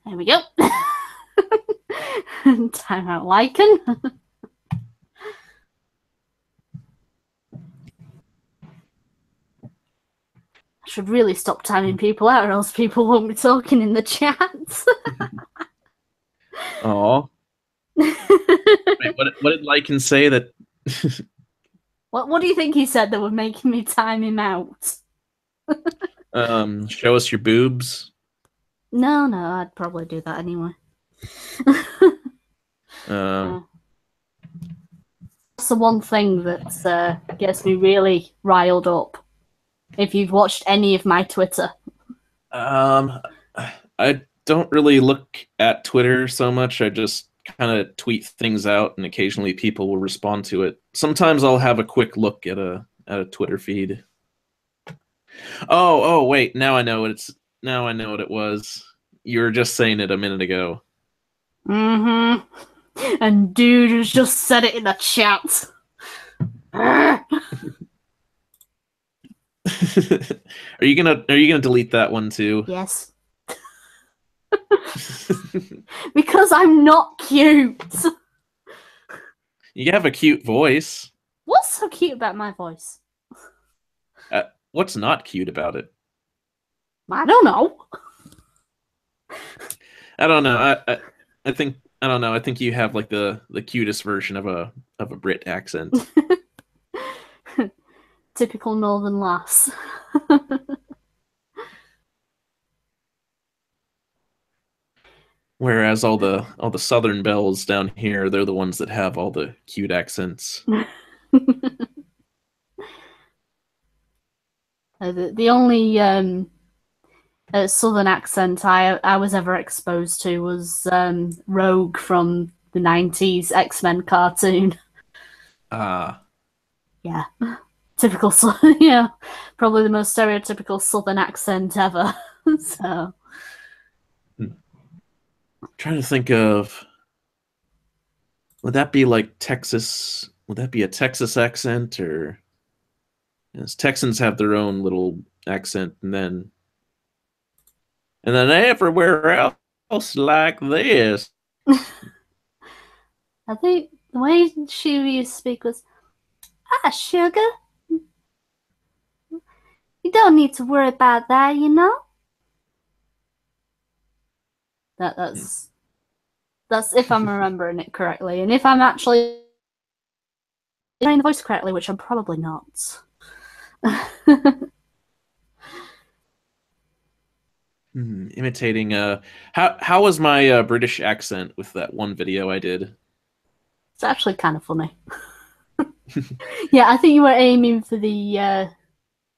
There we go. Time out, Lycan. I should really stop timing people out, or else people won't be talking in the chat. Aw. Wait, what did Lycan say that? What do you think he said that would make me time him out? Show us your boobs. No, I'd probably do that anyway. That's the one thing that gets me really riled up. If you've watched any of my Twitter. I don't really look at Twitter so much. I just kind of tweet things out, and occasionally people will respond to it. Sometimes I'll have a quick look at a Twitter feed. Oh, wait! Now I know what it was. You were just saying it a minute ago. Mm-hmm. And dude has just said it in the chat. Are you gonna delete that one too? Yes. Because I'm not cute. You have a cute voice. What's so cute about my voice? What's not cute about it? I don't know. I don't know. I think I don't know. I think you have like the cutest version of a Brit accent. Typical northern lass. Whereas all the southern belles down here, they're the ones that have all the cute accents. The only southern accent I was ever exposed to was Rogue from the 90s X-Men cartoon. Yeah. Typical, yeah, probably the most stereotypical southern accent ever. So, I'm trying to think of, would that be like Texas? Would that be a Texas accent, or yes, Texans have their own little accent, and then everywhere else like this. I think the way she used to speak was, sugar. You don't need to worry about that, you know? That's if I'm remembering it correctly. And if I'm actually hearing the voice correctly, which I'm probably not. Imitating how was my British accent with that one video I did? It's actually kind of funny. Yeah, I think you were aiming for the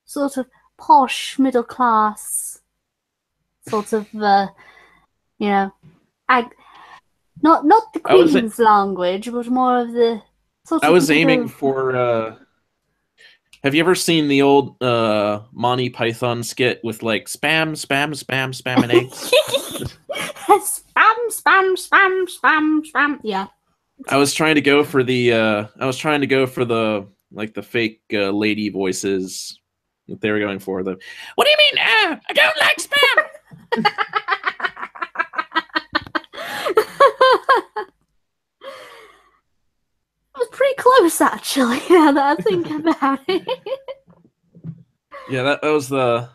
sort of posh middle class sort of you know, not the Queen's language, but more of the sort of. I was aiming for. Have you ever seen the old Monty Python skit with like spam and eggs? spam. Yeah. I was trying to go for the like the fake lady voices that they were going for. What do you mean? I don't like spam. It was pretty close, actually. Now that I think about it. Yeah, that was the.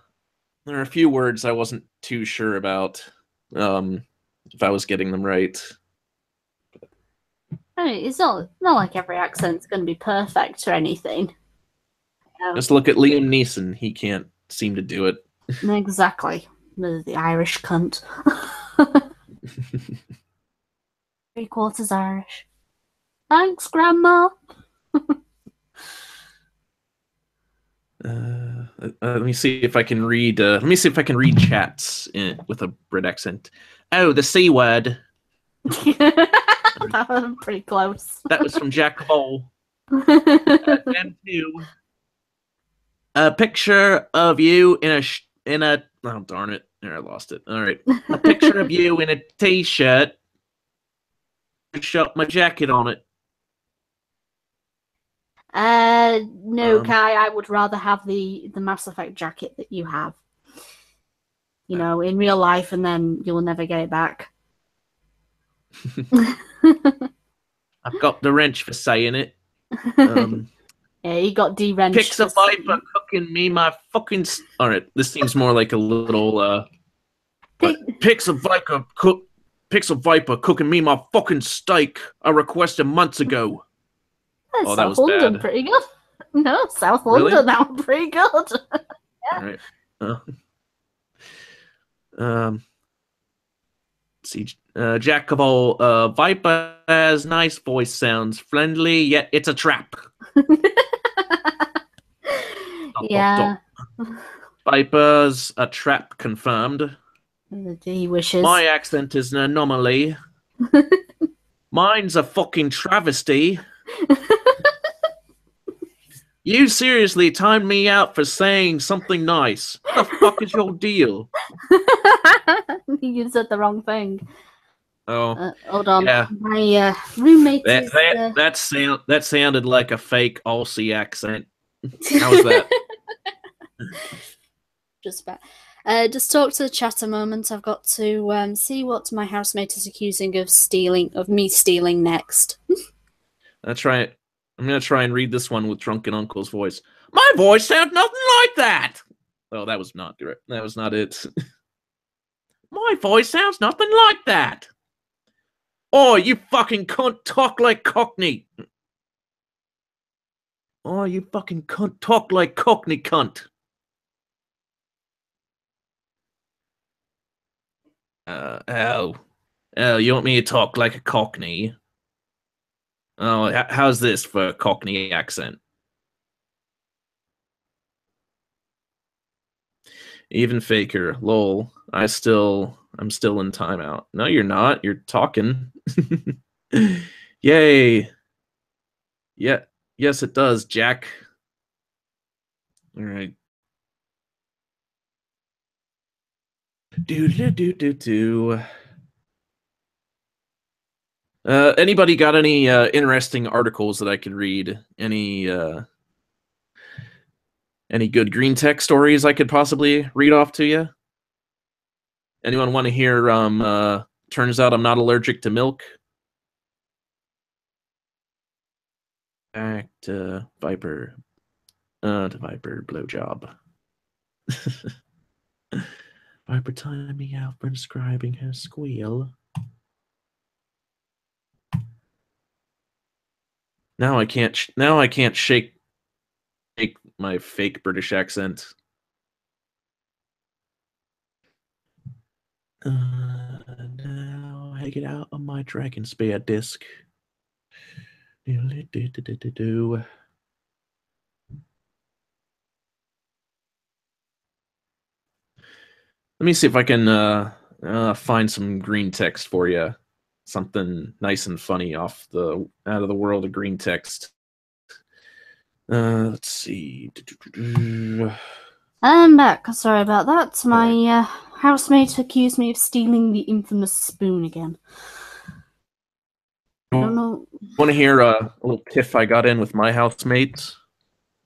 There are a few words I wasn't too sure about. If I was getting them right. I mean, it's not like every accent's going to be perfect or anything. Just look at Liam Neeson. He can't seem to do it. Exactly. The Irish cunt. 3/4 Irish. Thanks, Grandma. Let me see if I can read. Let me see if I can read chats with a Brit accent. Oh, the C word. That was pretty close. That was from Jack Hole. Them too. A picture of you in a. Oh darn it! There, I lost it. All right, a picture of you in a t-shirt. Shot my jacket on it. No, Kai. I would rather have the Mass Effect jacket that you have. You know, in real life, and then you'll never get it back. I've got the wrench for saying it. Yeah, he got de-wrenched. Picks a viper cooking me my fucking. All right, this seems more like a little. Picks a viper cooking me my fucking steak. I requested months ago. Oh, that was London, bad. Pretty good. No, South London, really? That was pretty good. Yeah. All right. See, Jack of all, Viper has nice voice sounds, friendly, yet it's a trap. Yeah. Viper's a trap confirmed. He wishes. My accent is an anomaly. Mine's a fucking travesty. You seriously timed me out for saying something nice. What the fuck is your deal? You said the wrong thing. Oh, hold on. Yeah. My roommate that sounded like a fake Aussie accent. How was that? Just about. Just talk to the chat a moment. I've got to see what my housemate is accusing of me stealing next. That's right. I'm gonna try and read this one with Drunken Uncle's voice. My voice sounds nothing like that. Oh, that was not it. That was not it. My voice sounds nothing like that. Oh, you fucking cunt, talk like Cockney. Oh, you fucking cunt, talk like Cockney cunt. Oh, you want me to talk like a Cockney? Oh, how's this for a Cockney accent? Even faker, lol. I'm still in timeout. No, you're not. You're talking. Yay. Yeah. Yes, it does, Jack. All right. Do. Anybody got any interesting articles that I could read? Any good green tech stories I could possibly read off to you? Anyone want to hear turns out I'm not allergic to milk? Back to Viper. To Viper blowjob. Viper time me out for describing her squeal. Now I can't shake my fake British accent. Now I get out on my Dragon Spear disc. Let me see if I can find some green text for you. Something nice and funny out of the world of green text. Let's see. I'm back. Sorry about that. My housemate accused me of stealing the infamous spoon again. I don't know. Want to hear a little tiff I got in with my housemates?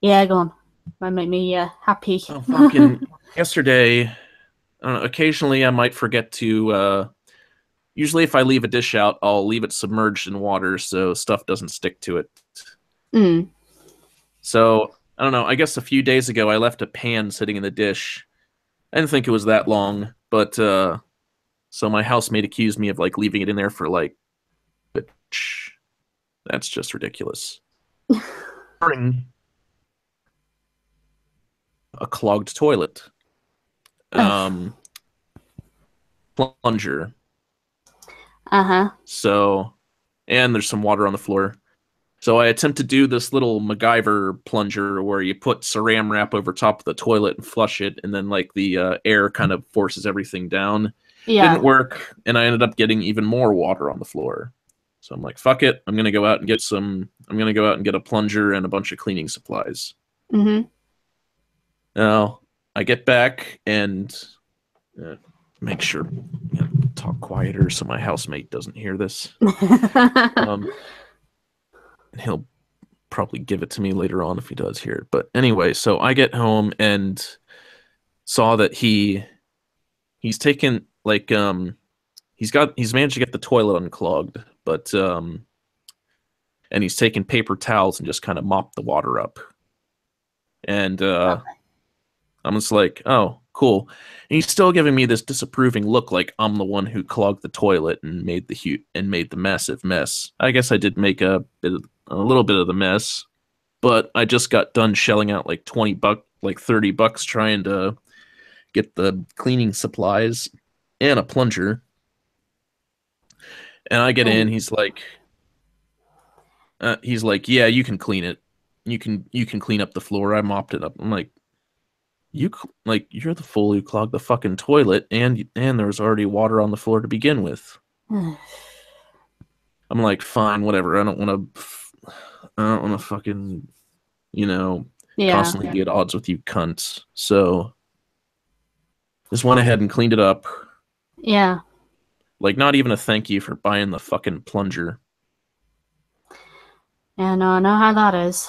Yeah, go on. Might make me happy. Oh, fucking yesterday. Occasionally, I might forget to. Usually, if I leave a dish out, I'll leave it submerged in water so stuff doesn't stick to it. So I don't know. I guess a few days ago, I left a pan sitting in the dish. I didn't think it was that long, but so my housemate accused me of leaving it in there for that's just ridiculous. A clogged toilet. Plunger. So, and there's some water on the floor. So I attempt to do this little MacGyver plunger where you put saran wrap over top of the toilet and flush it, and then the air kind of forces everything down. Yeah. Didn't work, and I ended up getting even more water on the floor. So I'm like, fuck it. I'm gonna go out and get a plunger and a bunch of cleaning supplies. Now I get back and make sure talk quieter so my housemate doesn't hear this. He'll probably give it to me later on if he does hear it. But anyway, so I get home and saw that he's taken he's managed to get the toilet unclogged, but and he's taken paper towels and just kind of mopped the water up. And I'm just like, oh, cool. And he's still giving me this disapproving look, like I'm the one who clogged the toilet and made the massive mess. I guess I did make a little bit of the mess, but I just got done shelling out like like $30 trying to get the cleaning supplies and a plunger. And I get in, he's like, yeah, you can clean it. You can clean up the floor. I mopped it up. I'm like, you're the fool who clogged the fucking toilet, and there was already water on the floor to begin with. I'm like, fine, whatever. I don't want to fucking, constantly be at odds with you cunts. So just went ahead and cleaned it up. Yeah. Like, not even a thank you for buying the fucking plunger. Yeah, no, I know how that is.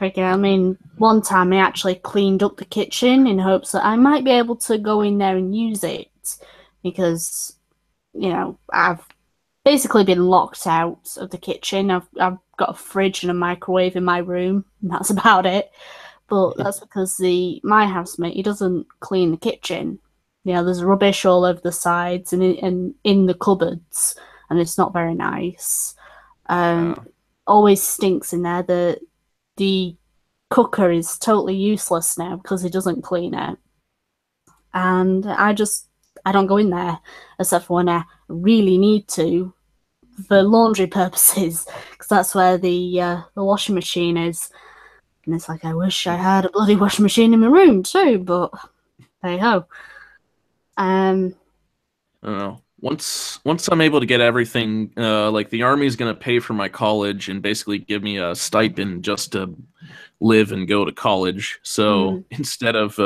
I mean, one time I actually cleaned up the kitchen in hopes that I might be able to go in there and use it, because, I've basically been locked out of the kitchen. I've got a fridge and a microwave in my room, and that's about it. But that's because my housemate, he doesn't clean the kitchen. There's rubbish all over the sides and in the cupboards, and it's not very nice. Always stinks in there. The cooker is totally useless now because he doesn't clean it. And I don't go in there except for when I really need to for laundry purposes, because that's where the washing machine is. And it's like, I wish I had a bloody washing machine in my room too, but hey ho. I don't know. Once I'm able to get everything, like the army's gonna pay for my college and basically give me a stipend just to live and go to college. So instead of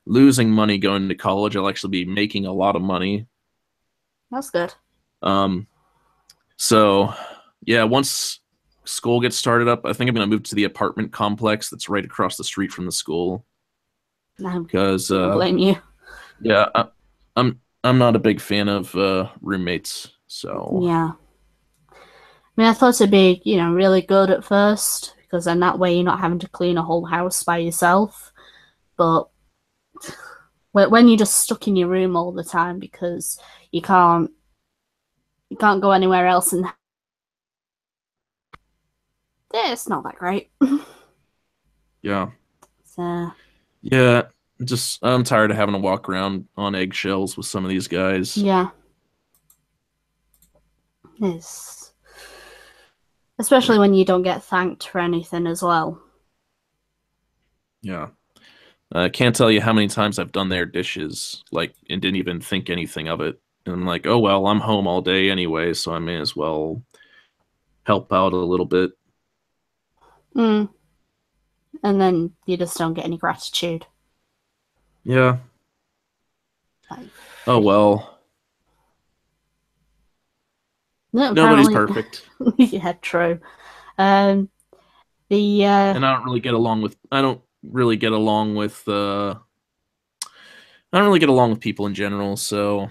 losing money going to college, I'll actually be making a lot of money. That's good. So yeah, once school gets started up, I think I'm gonna move to the apartment complex that's right across the street from the school. Because I blame you. Yeah, I'm not a big fan of roommates, so yeah. I mean, I thought it'd be really good at first, because then that way you're not having to clean a whole house by yourself. But when you're just stuck in your room all the time because you can't go anywhere else, and it's not that great. yeah. So Yeah, I'm tired of having to walk around on eggshells with some of these guys. Yeah. Yes. Especially when you don't get thanked for anything as well. Yeah. I can't tell you how many times I've done their dishes, like, and didn't even think anything of it. And I'm like, oh, well, I'm home all day anyway, so I may as well help out a little bit. And then you just don't get any gratitude. Yeah. Oh, well. No, nobody's perfect. Yeah, true. And I don't really get along with I don't really get along with people in general, so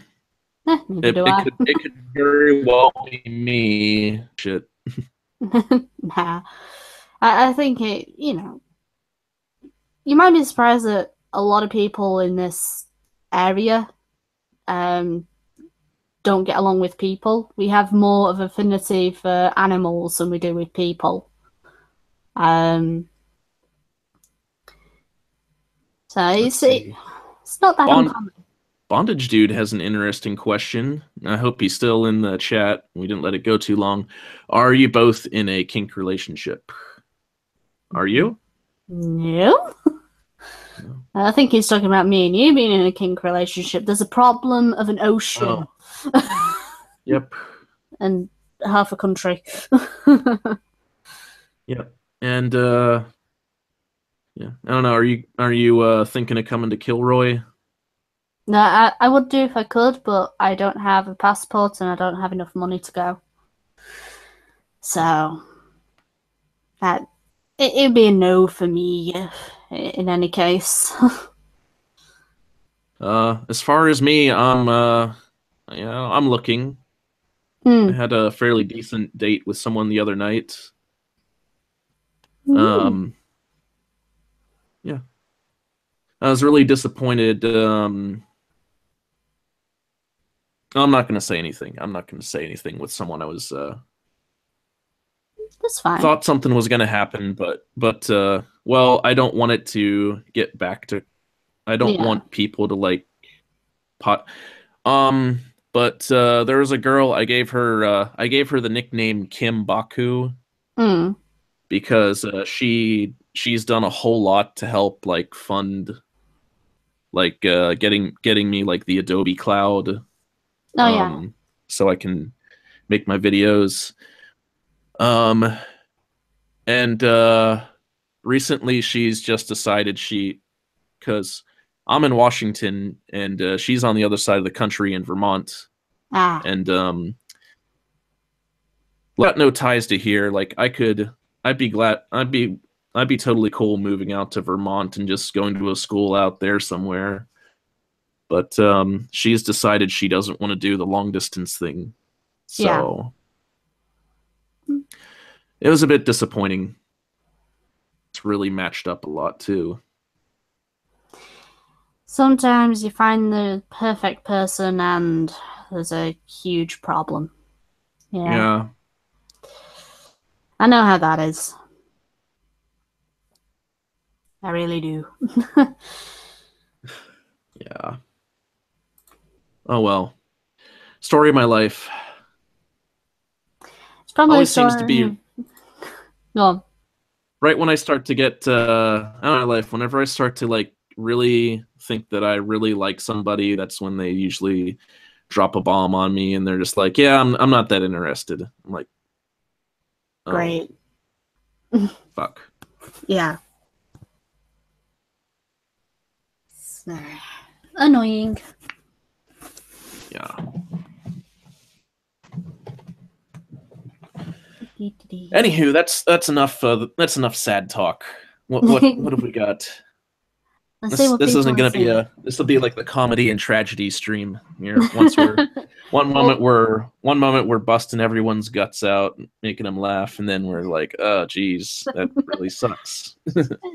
it could very well be me. Shit. Nah. I think you might be surprised that a lot of people in this area don't get along with people. We have more of affinity for animals than we do with people. So it's not that uncommon. Bondage Dude has an interesting question. I hope he's still in the chat. We didn't let it go too long. Are you both in a kink relationship? Are you? No. I think he's talking about me and you being in a kink relationship. There's a problem of an ocean. Oh. Yep. And half a country. Yep. And yeah, I don't know. Are you thinking of coming to Kilroy? No, I would do if I could, but I don't have a passport and I don't have enough money to go. So it'd be a no for me in any case. As far as me, I'm looking. I had a fairly decent date with someone the other night. Yeah. I was really disappointed. I'm not going to say anything. I'm not going to say anything with someone I was That's fine. thought something was going to happen, but well, I don't want it to get back to I don't want people to like pot but there was a girl I gave her the nickname Kim Baku because she's done a whole lot to help like fund like getting me like the Adobe Cloud so I can make my videos. And recently she's just decided because I'm in Washington and she's on the other side of the country in Vermont. And got no ties to here. Like I'd be totally cool moving out to Vermont and just going to a school out there somewhere. But she's decided she doesn't want to do the long distance thing. So it was a bit disappointing. It's really matched up a lot too. Sometimes you find the perfect person and there's a huge problem. Yeah. I know how that is. I really do. Yeah. Oh well. Story of my life. It's probably always seems to be Go on. Right when I start to get out of my life, whenever I start to like really think that I really like somebody, that's when they usually drop a bomb on me and they're just like, yeah, I'm not that interested. I'm like, oh, great. Fuck. Yeah. Annoying. Yeah. Anywho, that's enough. That's enough sad talk. What have we got? This isn't gonna be this will be like the comedy and tragedy stream. Once we're one moment we're busting everyone's guts out, making them laugh, and then we're like, oh geez, that really sucks.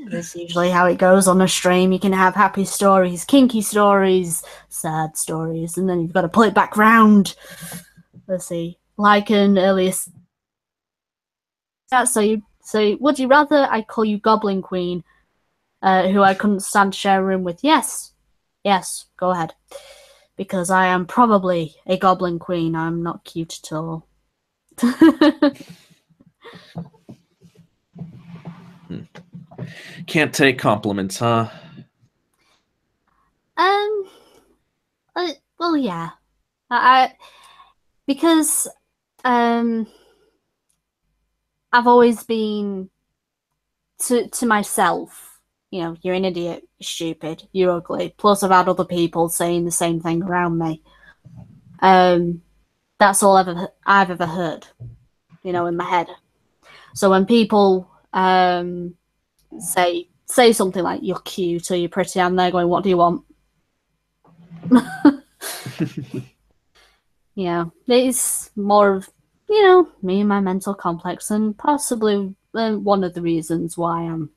That's usually how it goes on a stream. You can have happy stories, kinky stories, sad stories, and then you've got to pull it back round. Let's see, like an earliest. So would you rather I call you Goblin Queen? Who I couldn't stand to share a room with. Yes, go ahead. Because I am probably a goblin queen. I'm not cute at all. Can't take compliments, huh? Well, yeah. Because I've always been to myself. You know, you're an idiot, you're stupid, you're ugly. Plus, I've had other people saying the same thing around me. That's all I've ever heard, you know, in my head. So when people say something like "you're cute" or "you're pretty," and they're going, "What do you want?" Yeah, it's more of, you know, me and my mental complex, and possibly one of the reasons why I'm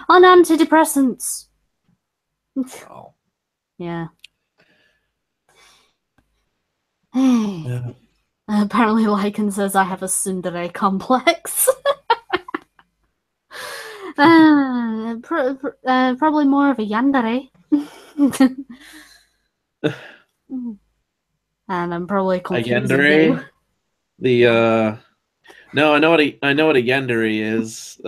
on antidepressants. Oh. Yeah. Yeah. Apparently, Lycan says I have a tsundere complex. Probably more of a yandere. And I'm probably confusing you. No, I know what a yandere is.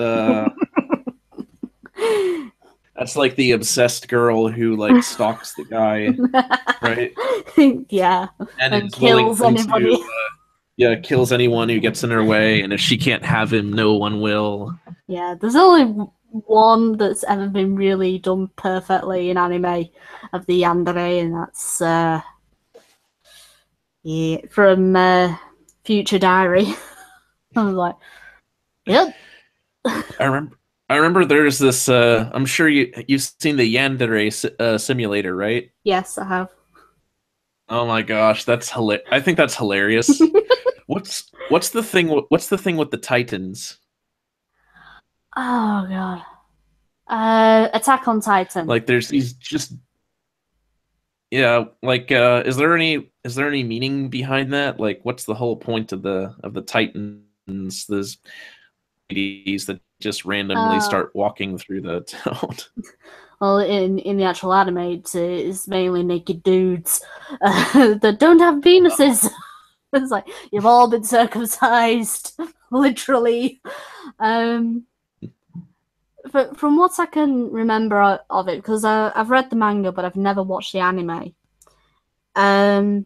That's like the obsessed girl who like stalks the guy, right? Yeah, and kills anybody. Kills anyone who gets in her way, and if she can't have him, no one will. Yeah, there's only one that's ever been really done perfectly in anime of the yandere, and that's from Future Diary. I was like, yep. I I remember there's this. I'm sure you've seen the Yandere simulator, right? Yes, I have. Oh my gosh, that's hilarious. I think that's hilarious. What's the thing? What's the thing with the Titans? Oh god. Attack on Titan. Like, there's these just yeah. Like, is there any meaning behind that? Like, what's the whole point of the Titans? There's ladies that just randomly Uh, start walking through the town. well, in the actual anime, it's mainly naked dudes that don't have penises. It's like you've all been circumcised, literally. Um, from what I can remember of it, because I've read the manga, but I've never watched the anime. Um,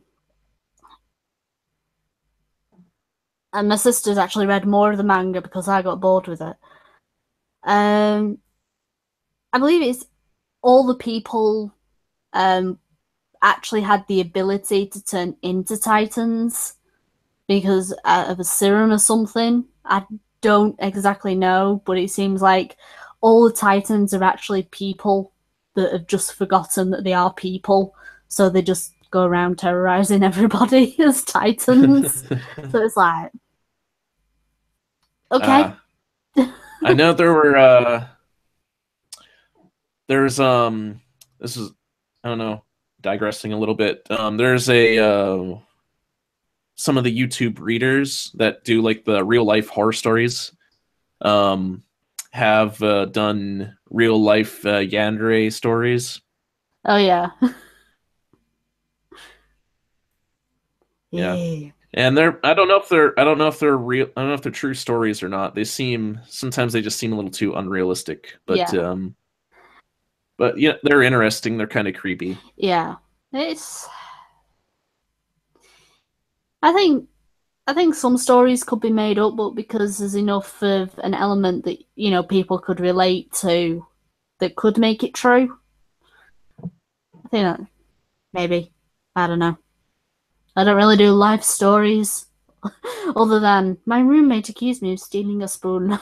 and my sister's actually read more of the manga because I got bored with it. Um, I believe it's all the people actually had the ability to turn into Titans because of a serum or something. I don't exactly know, but it seems like all the Titans are actually people that have just forgotten that they are people. So they just go around terrorizing everybody as Titans. So it's like, okay. uh, I know there were there's this is I don't know, digressing a little bit. There's a some of the YouTube readers that do like the real life horror stories um have done real life yandere stories. Oh, yeah. Yeah. Yeah. And they're I don't know if they're real I don't know if they're true stories or not. They seem sometimes they just seem a little too unrealistic, Yeah. but yeah, they're interesting. They're kind of creepy. Yeah. It's I think I think some stories could be made up, but because there's enough of an element that, people could relate to that could make it true. I think that maybe. I don't know. I don't really do life stories other than my roommate accused me of stealing a spoon.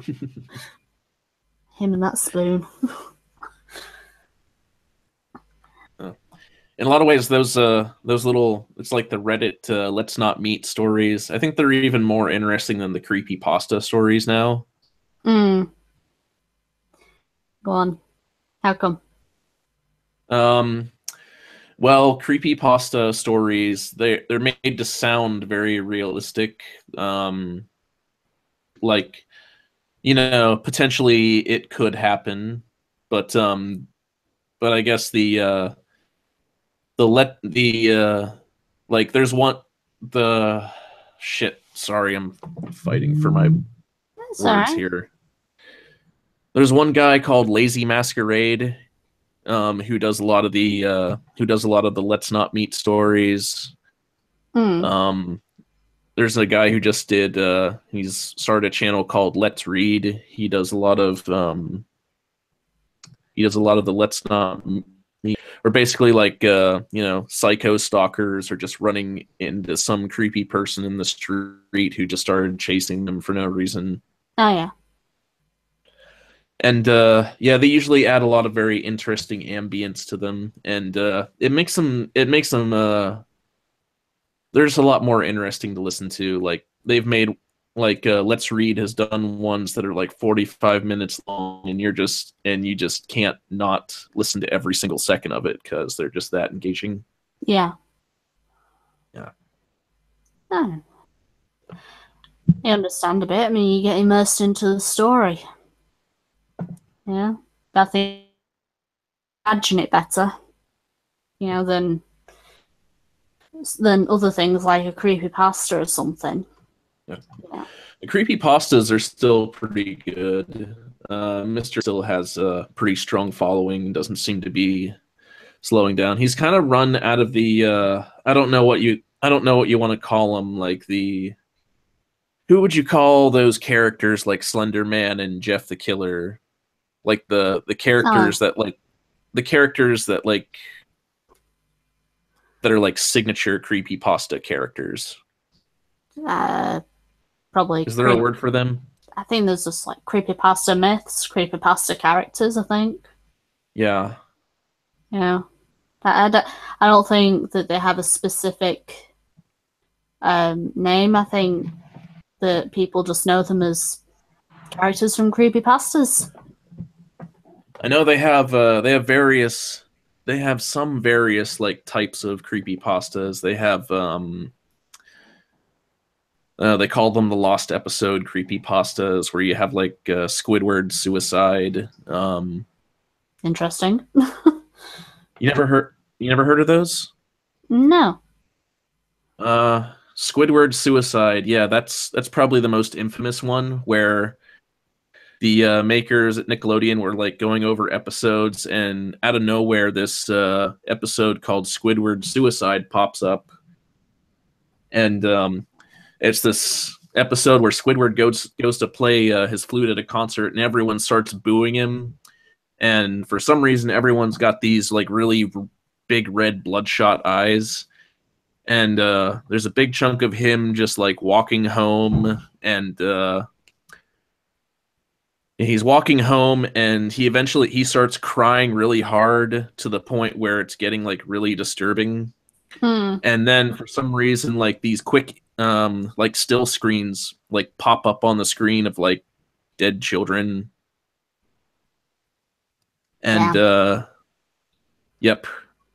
Him and that spoon. In a lot of ways, those little it's like the Reddit let's not meet stories. I think they're even more interesting than the creepy pasta stories now. Mm, go on. How come? Um, well, creepy pasta stories they're made to sound very realistic. Like potentially it could happen, but I guess the let the like there's one the shit. Sorry, I'm fighting for my That's all words right. here. There's one guy called Lazy Masquerade, who does a lot of the Let's Not Meet stories. Mm. Um, there's a guy who just did he's started a channel called Let's Read. He does a lot of the Let's Not Meet, or basically like psycho stalkers are just running into some creepy person in the street who just started chasing them for no reason. Oh, yeah. And yeah, they usually add a lot of very interesting ambience to them, and it makes them there's a lot more interesting to listen to. Like they've made like Let's Read has done ones that are like 45 minutes long, and you just can't not listen to every single second of it because they're just that engaging. Yeah. Yeah. Oh, I understand a bit. I mean, you get immersed into the story. Yeah. I think imagine it better, than other things like a creepy pasta or something. Yeah. Yeah. The creepy pastas are still pretty good. Mr. still has a pretty strong following, doesn't seem to be slowing down. He's kind of run out of the I don't know what you want to call him, like the who would you call those characters like Slender Man and Jeff the Killer? Like Oh, the characters that are like signature creepy pasta characters. uh, probably Is there a word for them? I think there's just like creepypasta myths, creepypasta characters. I think. Yeah. Yeah. I don't think that they have a specific name. I think that people just know them as characters from creepypastas. I know they have some various like types of creepypastas. They have they call them the lost episode creepypastas, where you have like Squidward suicide. Interesting. You never heard of those? No. Squidward suicide. Yeah, that's probably the most infamous one, where the makers at Nickelodeon were like going over episodes, and out of nowhere, this episode called Squidward Suicide pops up, and it's this episode where Squidward goes to play his flute at a concert, and everyone starts booing him, and for some reason, everyone's got these like really big red bloodshot eyes. And there's a big chunk of him just like walking home, and he's walking home, and he starts crying really hard to the point where it's getting like really disturbing. And then for some reason, like these quick like still screens like pop up on the screen of like dead children. And yep.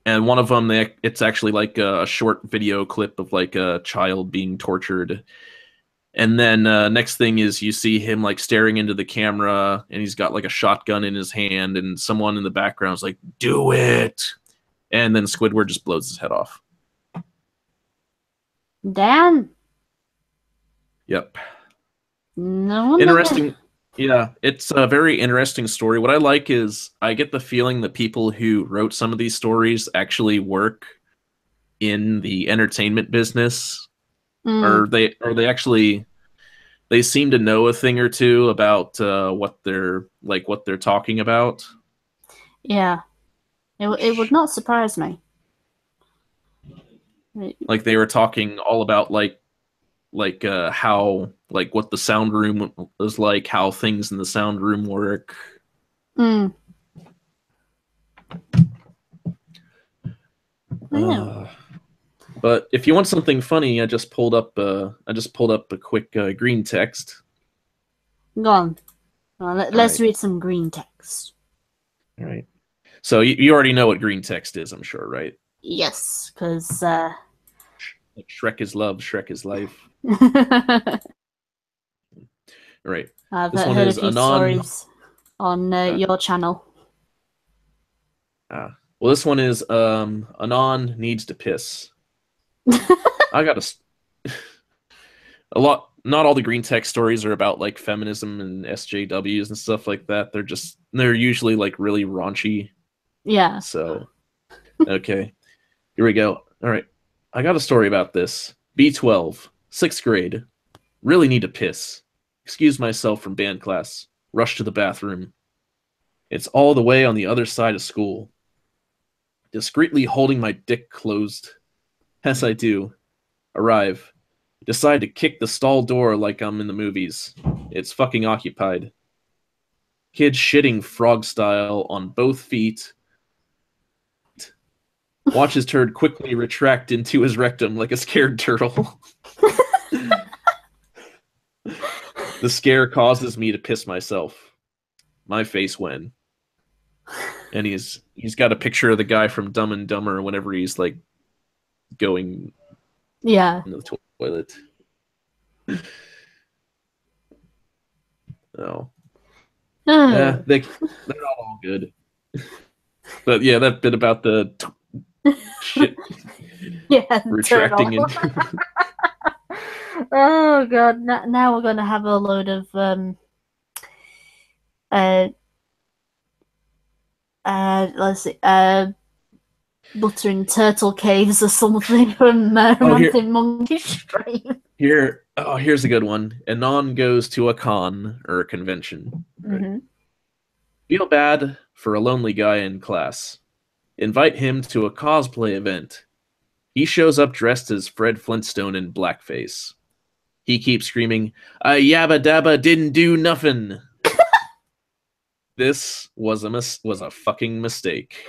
And one of them, it's actually like a short video clip of like a child being tortured. And then next thing is you see him like staring into the camera, and he's got like a shotgun in his hand, and someone in the background is like, "Do it!" And then Squidward just blows his head off. Dan. Yep. No. Interesting. Yeah, it's a very interesting story. What I like is I get the feeling that people who wrote some of these stories actually work in the entertainment business, or they actually they seem to know a thing or two about what they're talking about. Yeah, it would not surprise me. Like they were talking all about how like what the sound room was like, how things in the sound room work. But if you want something funny, I just pulled up a quick green text. Go on. Let's read some green text. All right. So you already know what green text is, I'm sure, right? Yes, because Shrek is love, Shrek is life. Right. I've heard a few stories on your channel. Well, this one is Anon needs to piss. I got a lot. Not all the green text stories are about like feminism and SJWs and stuff like that. They're usually like really raunchy. Yeah. So, okay, here we go. All right, I got a story about this. B12, 6th grade. Really need to piss. Excuse myself from band class. Rush to the bathroom. It's all the way on the other side of school. Discreetly holding my dick closed. As I do. Arrive. Decide to kick the stall door like I'm in the movies. It's fucking occupied. Kid shitting frog style on both feet. Watch his turd quickly retract into his rectum like a scared turtle. The scare causes me to piss myself. My face when. And he's got a picture of the guy from Dumb and Dumber whenever he's like going in the toilet. Oh. Yeah, they're not all good. But yeah, that bit about the shit retracting into. Oh god, now we're gonna have a load of let's see, buttering turtle caves or something from Romantic Monkey Stream. Here's a good one. Anon goes to a con or a convention. Right? Feel bad for a lonely guy in class. Invite him to a cosplay event. He shows up dressed as Fred Flintstone in blackface. He keeps screaming, "Yabba dabba didn't do nothing." This was a fucking mistake.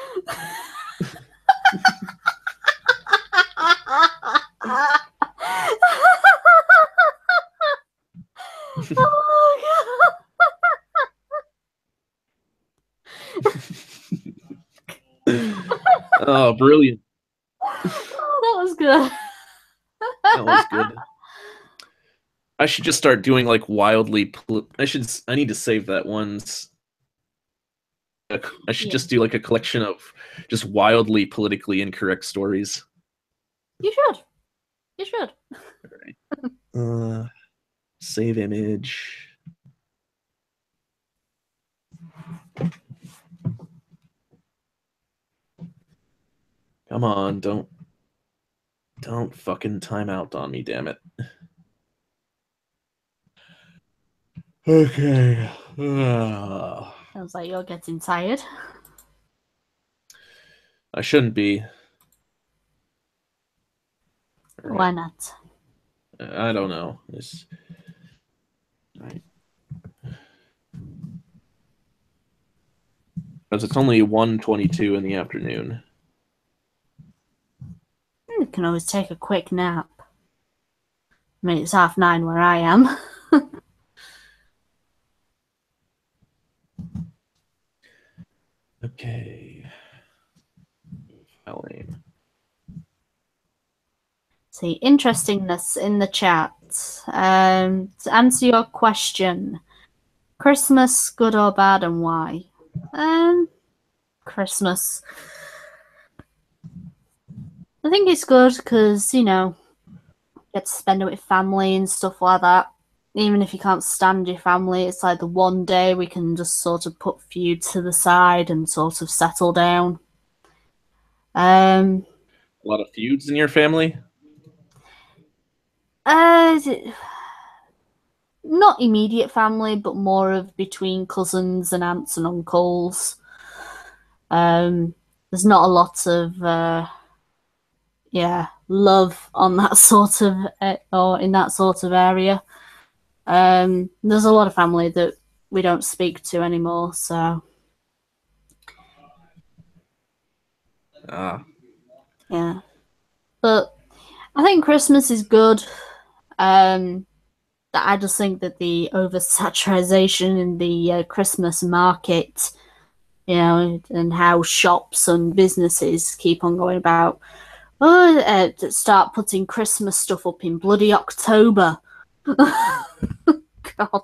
Oh, brilliant. Oh, that was good. That was good. I should just start doing like wildly. I need to save that once. I should just do like a collection of just wildly politically incorrect stories. You should. You should. All right. Save image. Come on, don't fucking time out on me, damn it. Okay. Sounds like you're getting tired. I shouldn't be. Right. Why not? I don't know. Right. Because it's only 1:22 in the afternoon. You can always take a quick nap. I mean, it's 9:30 where I am. Okay. File name. See, interestingness in the chat. To answer your question, Christmas, good or bad, and why? Christmas. I think it's good because, you know, you get to spend it with family and stuff like that. Even if you can't stand your family, it's like the one day we can just sort of put feud to the side and sort of settle down. A lot of feuds in your family? Not immediate family, but more of between cousins and aunts and uncles. There's not a lot of love on that sort of or in that sort of area. There's a lot of family that we don't speak to anymore, so yeah. But I think Christmas is good. I just think that the oversaturation in the Christmas market, you know, and how shops and businesses keep on going about, start putting Christmas stuff up in bloody October. God,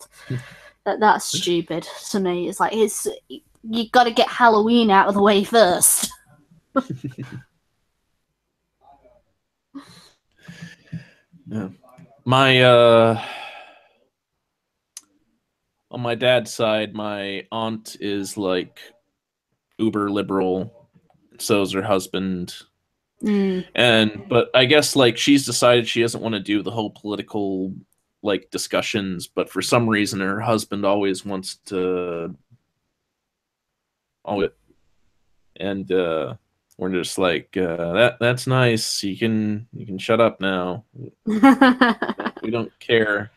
that's stupid to me. It's like you got to get Halloween out of the way first. Yeah. On my dad's side, my aunt is like uber liberal, so is her husband. But I guess like she's decided she doesn't want to do the whole political like discussions, but for some reason her husband always wants to and we're just like that's nice. You can shut up now. We don't care.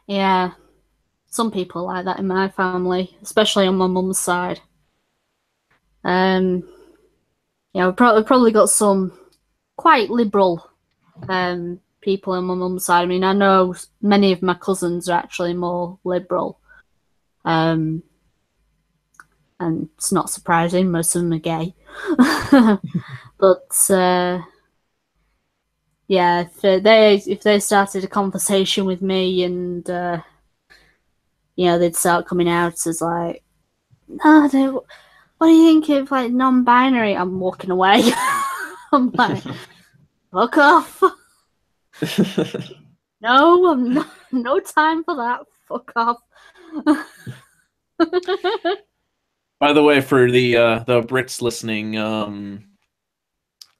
Yeah, some people like that in my family, especially on my mum's side. Yeah, we've probably got some quite liberal people on my mum's side. I mean, I know many of my cousins are actually more liberal. And it's not surprising, most of them are gay. But yeah, if they started a conversation with me and you know, they'd start coming out as like, oh, what do you think of like non-binary? I'm walking away. I'm like, fuck off. No, I'm not, no time for that. Fuck off. By the way, for the Brits listening,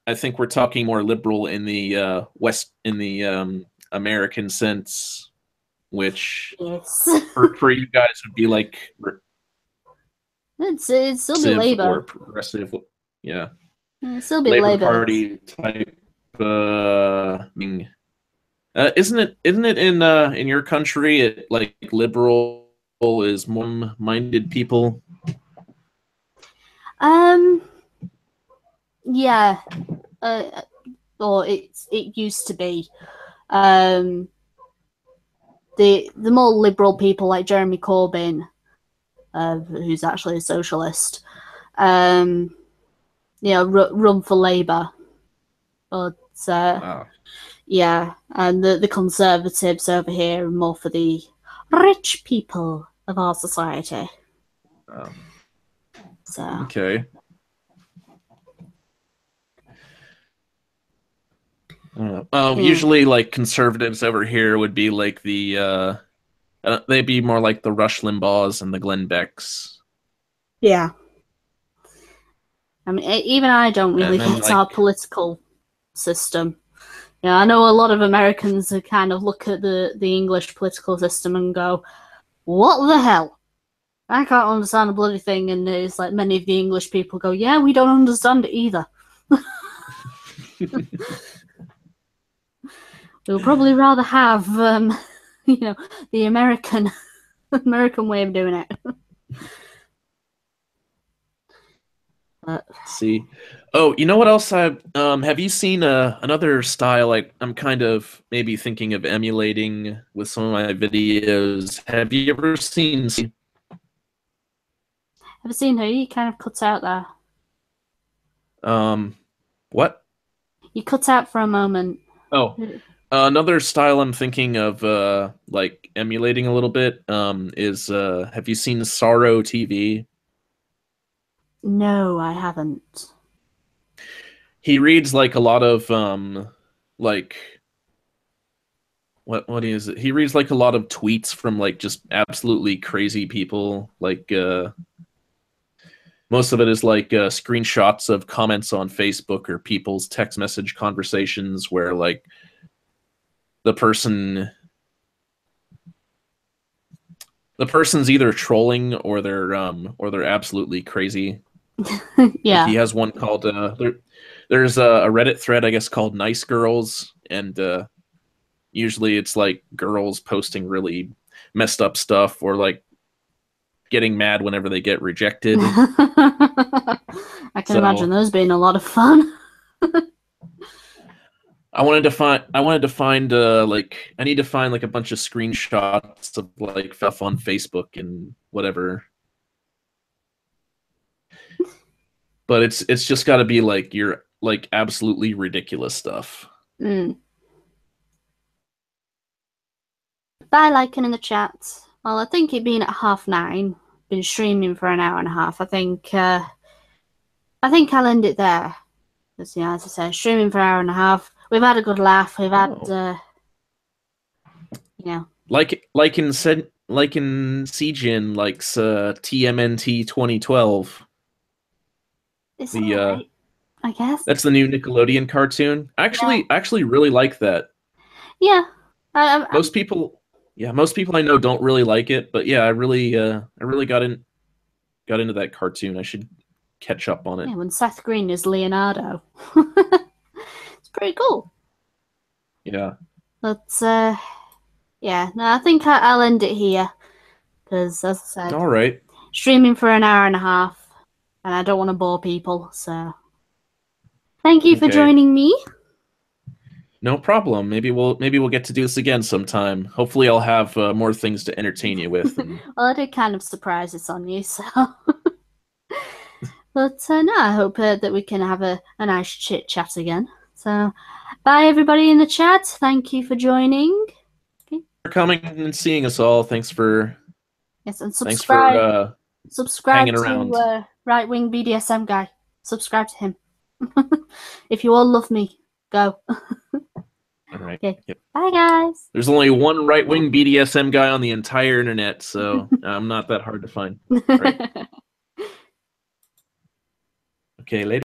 I think we're talking more liberal in the American sense, which yes. for you guys would be like it's still be Labour or progressive, yeah. It'll still be Labour Party type being isn't it in your country it like liberal is minded people? Yeah. Or it used to be. The more liberal people like Jeremy Corbyn, who's actually a socialist, run for Labour. But yeah, and the Conservatives over here are more for the rich people of our society. So okay. Usually, like conservatives over here would be like the they'd be more like the Rush Limbaughs and the Glenn Becks. Yeah. I mean, even I don't really get our political system. Yeah, I know a lot of Americans who kind of look at the English political system and go, "What the hell? I can't understand a bloody thing." And it's like many of the English people go, "Yeah, we don't understand it either." We'll probably rather have, the American way of doing it. Let's see. Oh, you know what else have you seen another style like I'm kind of maybe thinking of emulating with some of my videos? Have you ever seen who? You kind of cut out there. What? You cut out for a moment. Oh. Another style I'm thinking of like emulating a little bit is have you seen Sorrow TV? No, I haven't. He reads like a lot of like what is it? He reads like a lot of tweets from like just absolutely crazy people. Like most of it is like screenshots of comments on Facebook or people's text message conversations where like the person's either trolling or they're absolutely crazy. Yeah. Like he has one called there's a Reddit thread I guess called Nice Girls, and usually it's like girls posting really messed up stuff or like getting mad whenever they get rejected. I can imagine those being a lot of fun. I wanted to find like I need to find like a bunch of screenshots of like stuff on Facebook and whatever. But it's just got to be like your like absolutely ridiculous stuff. Bye, liking in the chat. Well, I think it being at 9:30, been streaming for an hour and a half. I think I'll end it there. Because, yeah, as I said, streaming for an hour and a half. We've had a good laugh. We've had, like in Cjin likes TMNT 2012. It's right, I guess. That's the new Nickelodeon cartoon. I actually really like that. Yeah. Most people I know don't really like it, but yeah, I really got into that cartoon. I should catch up on it. Yeah, when Seth Green is Leonardo. It's pretty cool. Yeah. But yeah, no, I think I'll end it here. Because as I said, all right, streaming for an hour and a half, and I don't want to bore people, so thank you for joining me. No problem. Maybe we'll get to do this again sometime. Hopefully, I'll have more things to entertain you with. Well, I did kind of surprise it on you, so. But no, I hope that we can have a nice chit chat again. So, bye everybody in the chat. Thank you for joining. Thanks for coming and seeing us all. Thanks for and subscribe. Subscribe to Right Wing BDSM Guy. Subscribe to him. If you all love me, go. All right. Okay. Yep. Bye, guys. There's only one right-wing BDSM guy on the entire internet, so I'm not that hard to find. All right. Okay, later.